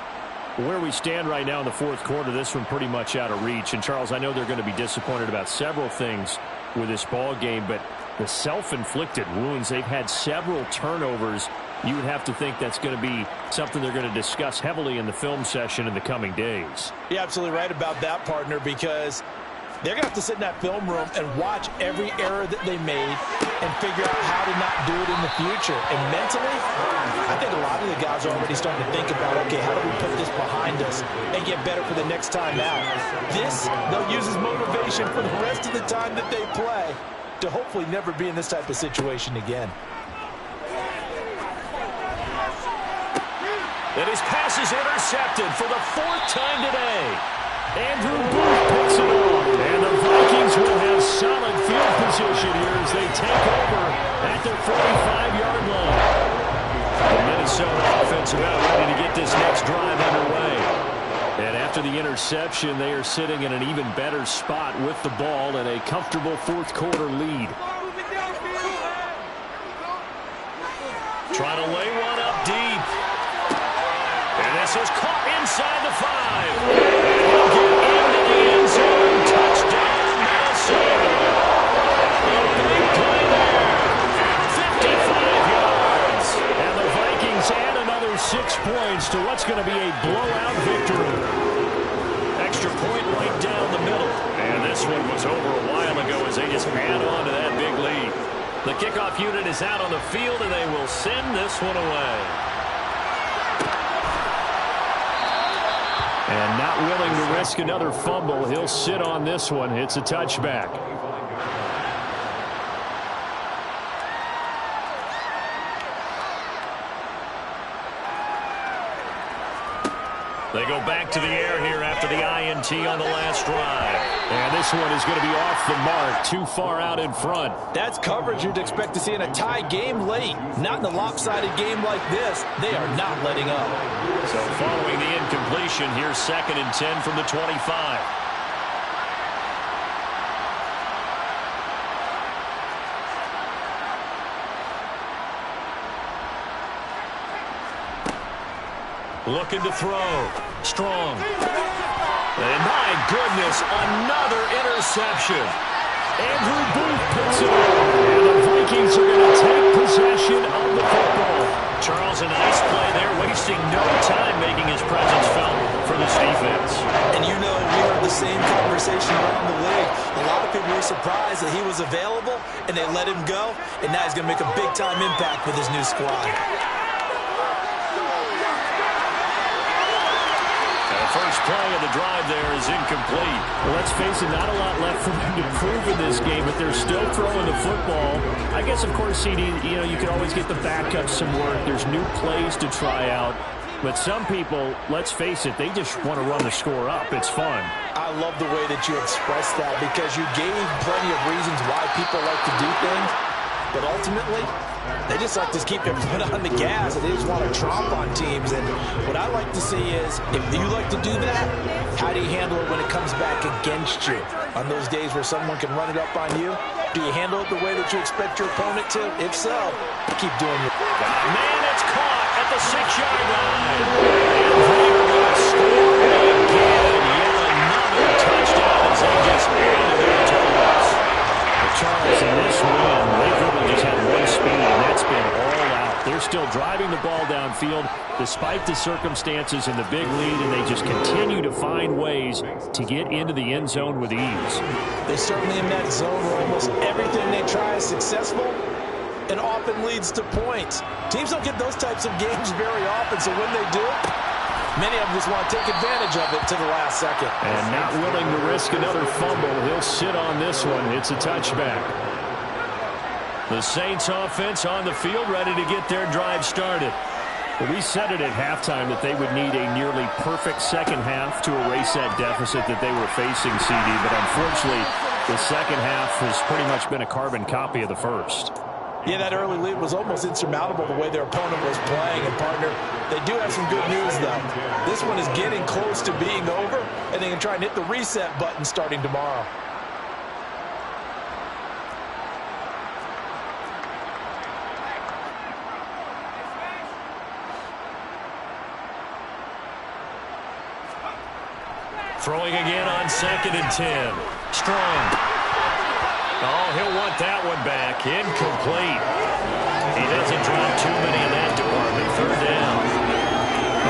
Where we stand right now in the 4th quarter, this one pretty much out of reach. And, Charles, I know they're going to be disappointed about several things with this ball game, but the self-inflicted wounds, they've had several turnovers. You would have to think that's going to be something they're going to discuss heavily in the film session in the coming days. You're absolutely right about that, partner, because they're going to have to sit in that film room and watch every error that they made and figure out how to not do it in the future. And mentally, I think a lot of the guys are already starting to think about, okay, how do we put this behind us and get better for the next time out? This, they'll use as motivation for the rest of the time that they play to hopefully never be in this type of situation again. And his pass is intercepted for the 4th time today. Andrew Booth picks it off. And the Vikings will have solid field position here as they take over at their 45-yard line. The Minnesota offense about ready to get this next drive underway. And after the interception, they are sitting in an even better spot with the ball and a comfortable 4th quarter lead. Trying to lay one up deep. And this is caught inside the 5. one was over a while ago as they just add on to that big lead. The kickoff unit is out on the field, and they will send this one away. And not willing to risk another fumble, he'll sit on this one. It's a touchback. They go back to the air here after the INT on the last drive. And this one is going to be off the mark, too far out in front. That's coverage you'd expect to see in a tie game late. Not in a lopsided game like this. They are not letting up. So following the incompletion, here's 2nd and 10 from the 25. Looking to throw. Strong. And my goodness, another interception. Andrew Booth puts it on. And the Vikings are going to take possession of the football. Charles, a nice play there, wasting no time making his presence felt for this defense. And you know, we heard the same conversation around the league. A lot of people were surprised that he was available, and they let him go, and now he's going to make a big-time impact with his new squad. First play of the drive there is incomplete. Well, let's face it, not a lot left for them to prove in this game, but they're still throwing the football. I guess, of course, CD, you can always get the backup some work. There's new plays to try out. But some people, let's face it, they just want to run the score up. It's fun. I love the way that you expressed that because you gave plenty of reasons why people like to do things. But ultimately, they just like to keep their foot on the gas, and they just want to tromp on teams. And what I like to see is, if you like to do that, how do you handle it when it comes back against you? On those days where someone can run it up on you, do you handle it the way that you expect your opponent to? If so, keep doing it. Man, it's caught at the 6-yard line. And they're going to score again. Yet another touchdown as they just added their totals. Charles, in this win, they've really just had one speed, and that's been all out. They're still driving the ball downfield despite the circumstances and the big lead, and they just continue to find ways to get into the end zone with ease. They're certainly in that zone where almost everything they try is successful and often leads to points. Teams don't get those types of games very often, so when they do, many of them just want to take advantage of it to the last second. And not willing to risk another fumble. He'll sit on this one. It's a touchback. The Saints offense on the field ready to get their drive started. Well, we said it at halftime that they would need a nearly perfect second half to erase that deficit that they were facing, CD. But unfortunately, the second half has pretty much been a carbon copy of the first. Yeah, that early lead was almost insurmountable the way their opponent was playing. And, partner, they do have some good news, though. This one is getting close to being over, and they can try and hit the reset button starting tomorrow. Throwing again on 2nd and 10. Strong. Oh, he'll want that one back. Incomplete. He doesn't drop too many in that department. 3rd down.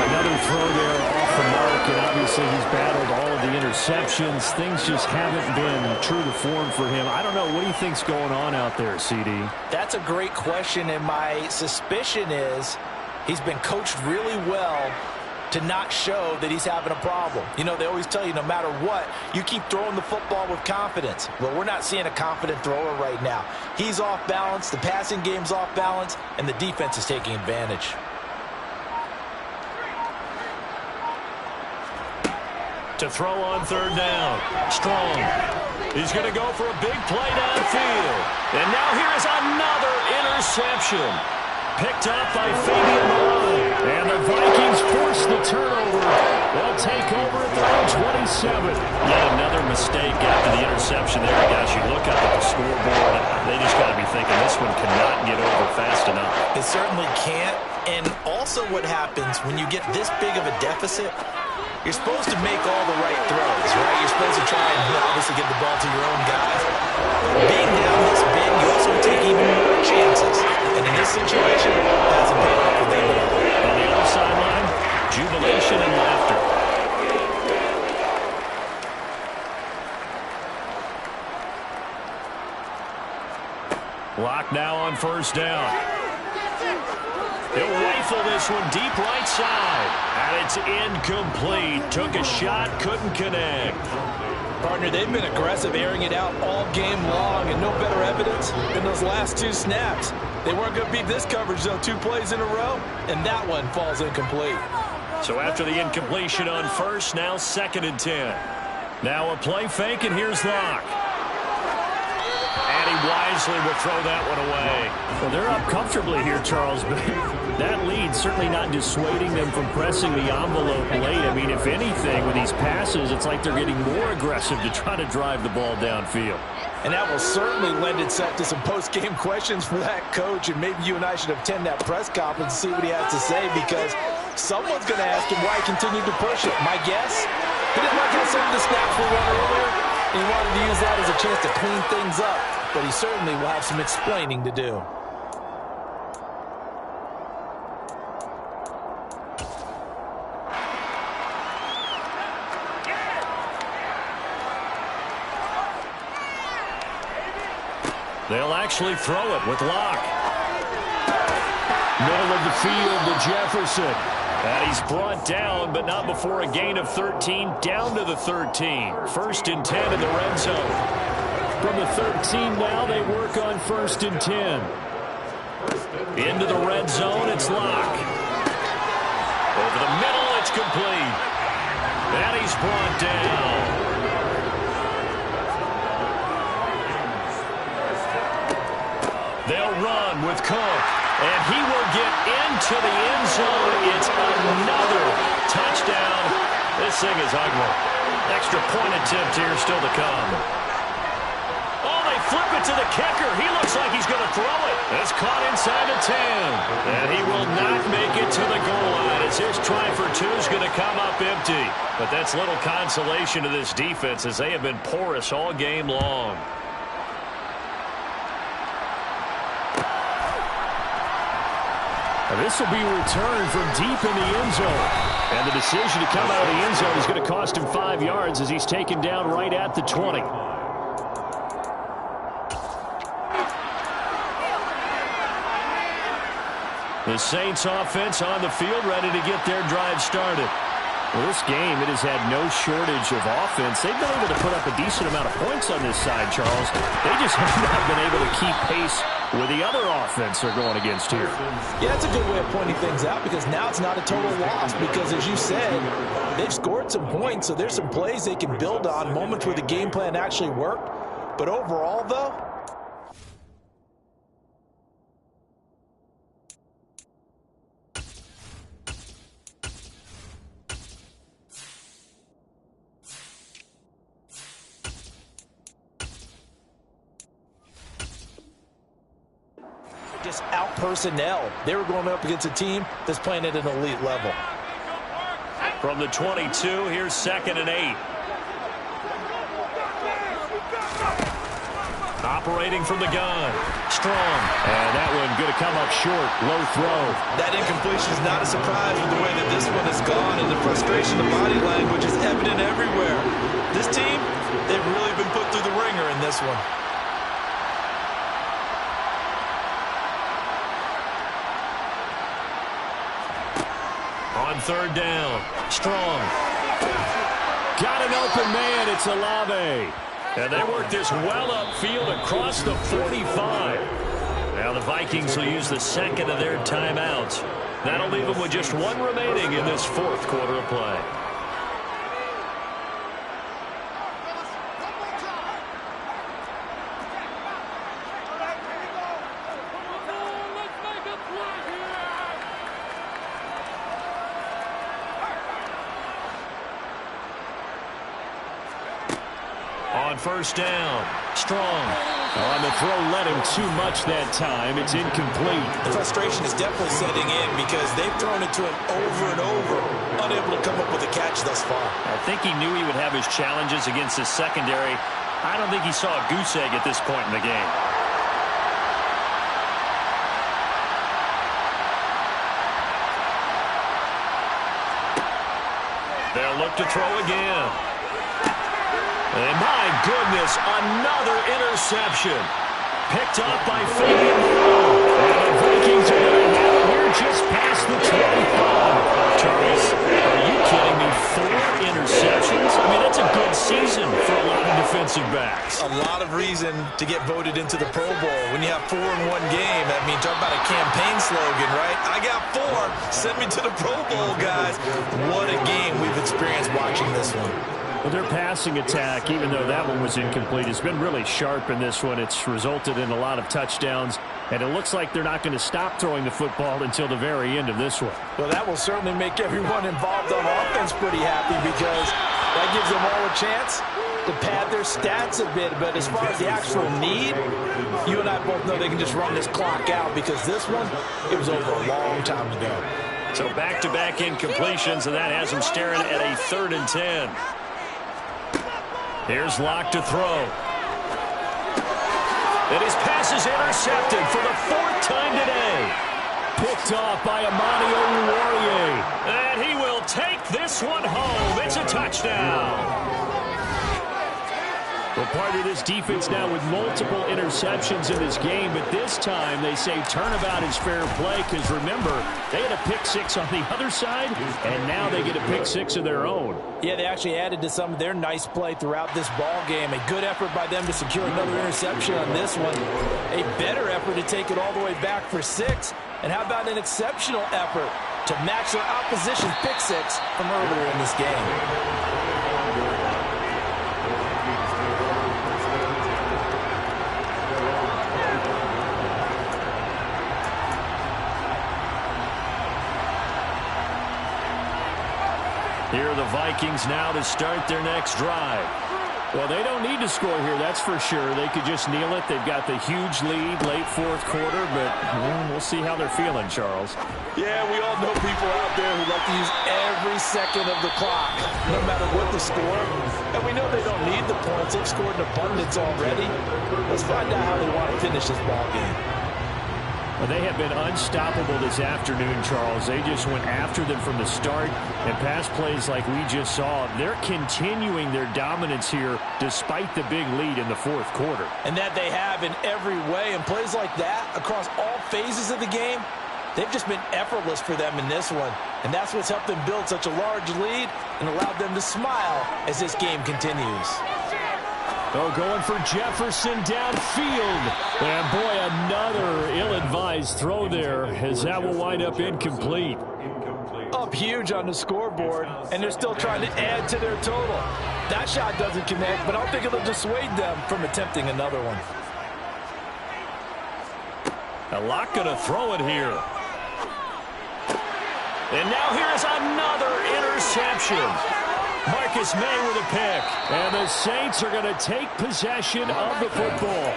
Another throw there off the mark, and obviously he's battled all of the interceptions. Things just haven't been true to form for him. I don't know. What do you think's going on out there, CD? That's a great question, and my suspicion is he's been coached really well to not show that he's having a problem. You know, they always tell you no matter what, you keep throwing the football with confidence. Well, we're not seeing a confident thrower right now. He's off balance, the passing game's off balance, and the defense is taking advantage. To throw on 3rd down. Strong. He's going to go for a big play downfield. And now here is another interception. Picked up by Fabian Moreau. And the Vikings force the turnover. They'll take over at their own 27. Yet another mistake after the interception there, guys. You look up at the scoreboard, they just got to be thinking this one cannot get over fast enough. It certainly can't. And also what happens when you get this big of a deficit, you're supposed to make all the right throws, right? You're supposed to try and obviously get the ball to your own guys. Being down this big, you also take even more chances. And in this situation, that's a paid off with them at all. On the other sideline, jubilation and laughter. Lock now on first down. He'll rifle this one deep right side. And it's incomplete. Took a shot, couldn't connect. Partner, they've been aggressive, airing it out all game long, and no better evidence than those last 2 snaps. They weren't going to beat this coverage, though, 2 plays in a row, and that one falls incomplete. So after the incompletion on first, now 2nd and 10. Now a play fake, and here's Locke. And he wisely will throw that one away. Well, they're up comfortably here, Charles, but that lead certainly not dissuading them from pressing the envelope late. I mean, if anything, with these passes, it's like they're getting more aggressive to try to drive the ball downfield. And that will certainly lend itself to some post-game questions for that coach, and maybe you and I should attend that press conference and see what he has to say, because someone's going to ask him why he continued to push it. My guess, he didn't like how some of the snaps were run earlier, and he wanted to use that as a chance to clean things up, but he certainly will have some explaining to do. They'll actually throw it with Locke. Middle of the field to Jefferson. And he's brought down, but not before a gain of 13, down to the 13. 1st and 10 in the red zone. From the 13 now, they work on 1st and 10. Into the red zone, it's Locke. Over the middle, it's complete. And he's brought down. They'll run with Cook, and he will get into the end zone. It's another touchdown. This thing is ugly. Extra point attempt here still to come. Oh, they flip it to the kicker. He looks like he's going to throw it. It's caught inside the 10. And he will not make it to the goal line as his try for 2 is going to come up empty. But that's little consolation to this defense as they have been porous all game long. This will be returned from deep in the end zone. And the decision to come out of the end zone is going to cost him 5 yards as he's taken down right at the 20. The Saints offense on the field, ready to get their drive started. Well, this game, it has had no shortage of offense. They've been able to put up a decent amount of points on this side, Charles. They just have not been able to keep pace with the other offense they're going against here. Yeah, that's a good way of pointing things out, because now it's not a total loss, because as you said, they've scored some points, so there's some plays they can build on, moments where the game plan actually worked. But overall, though, just out personnel. They were going up against a team that's playing at an elite level. From the 22, here's 2nd and 8. Operating from the gun. Strong. And that one going to come up short. Low throw. That incompletion is not a surprise with the way that this one has gone, and the frustration, the body language is evident everywhere. This team, they've really been put through the ringer in this one. On 3rd down, Strong. Got an open man, it's Olave. And they work this well upfield across the 45. Now the Vikings will use the 2nd of their timeouts. That'll leave them with just 1 remaining in this 4th quarter of play. On 1st down, Strong. On the throw, let him too much that time. It's incomplete. The frustration is definitely setting in because they've thrown it to him over and over, unable to come up with a catch thus far. I think he knew he would have his challenges against his secondary. I don't think he saw a goose egg at this point in the game. They'll look to throw again. And my goodness, another interception. picked off by Fabian Moreau. And the Vikings are going to have it here just past the 25. Charles, are you kidding me? 4 interceptions? I mean, that's a good season for a lot of defensive backs. A lot of reason to get voted into the Pro Bowl. When you have 4 in one game, I mean, talk about a campaign slogan, right? I got 4. Send me to the Pro Bowl, guys. What a game we've experienced watching this one. Well, their passing attack, even though that one was incomplete, has been really sharp in this one. It's resulted in a lot of touchdowns, and it looks like they're not going to stop throwing the football until the very end of this one. Well, that will certainly make everyone involved on offense pretty happy because that gives them all a chance to pad their stats a bit. But as far as the actual need, you and I both know they can just run this clock out because this one, it was over a long time ago. So back-to-back incompletions, and that has them staring at a 3rd and 10. Here's Locke to throw. And his pass is intercepted for the 4th time today. Picked off by Amani Oruwariye. And he will take this one home. It's a touchdown. Well, part of this defense now with multiple interceptions in this game, but this time they say turnabout is fair play because, remember, they had a pick 6 on the other side, and now they get a pick 6 of their own. Yeah, they actually added to some of their nice play throughout this ball game. A good effort by them to secure another interception on this one. A better effort to take it all the way back for 6. And how about an exceptional effort to match their opposition's pick 6 from earlier in this game? Here are the Vikings now to start their next drive. Well, they don't need to score here, that's for sure. They could just kneel it. They've got the huge lead, late 4th quarter, but we'll see how they're feeling, Charles. Yeah, we all know people out there who like to use every second of the clock, no matter what the score. And we know they don't need the points. They've scored in abundance already. Let's find out how they want to finish this ball game. Well, they have been unstoppable this afternoon, Charles. They just went after them from the start, and pass plays like we just saw, they're continuing their dominance here despite the big lead in the 4th quarter. And that they have in every way, and plays like that across all phases of the game, they've just been effortless for them in this one. And that's what's helped them build such a large lead and allowed them to smile as this game continues. Oh, going for Jefferson downfield. And, boy, another ill-advised throw there as that will wind up incomplete. Up huge on the scoreboard, and they're still trying to add to their total. That shot doesn't connect, but I don't think it'll dissuade them from attempting another one. A lot going to throw it here. And now here's another interception. Marcus May with a pick. And the Saints are going to take possession of the football.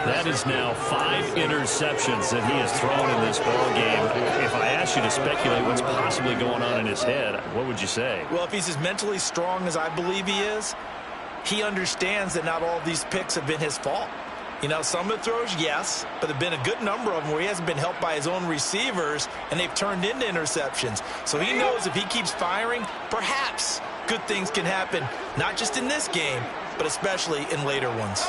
That is now 5 interceptions that he has thrown in this ball game. If I asked you to speculate what's possibly going on in his head, what would you say? Well, if he's as mentally strong as I believe he is, he understands that not all of these picks have been his fault. You know, some of the throws, yes, but there have been a good number of them where he hasn't been helped by his own receivers, and they've turned into interceptions. So he knows if he keeps firing, perhaps good things can happen, not just in this game, but especially in later ones.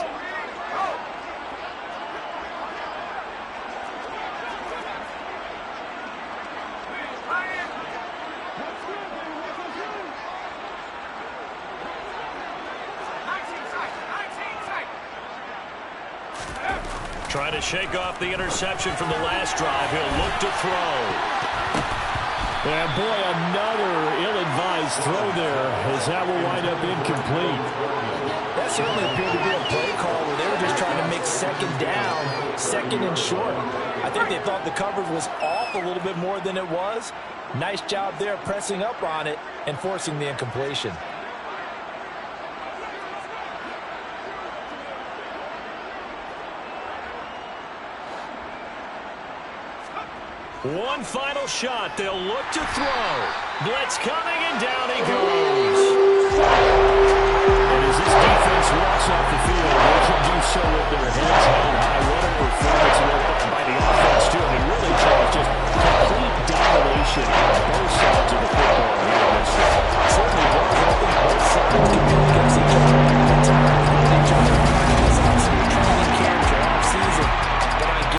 Trying to shake off the interception from the last drive. He'll look to throw. And, boy, another ill-advised throw there as that will wind up incomplete. That certainly appeared to be a play call where they were just trying to make 2nd down, 2nd and short. I think they thought the coverage was off a little bit more than it was. Nice job there pressing up on it and forcing the incompletion. One final shot. They'll look to throw. Blitz coming, and down he goes.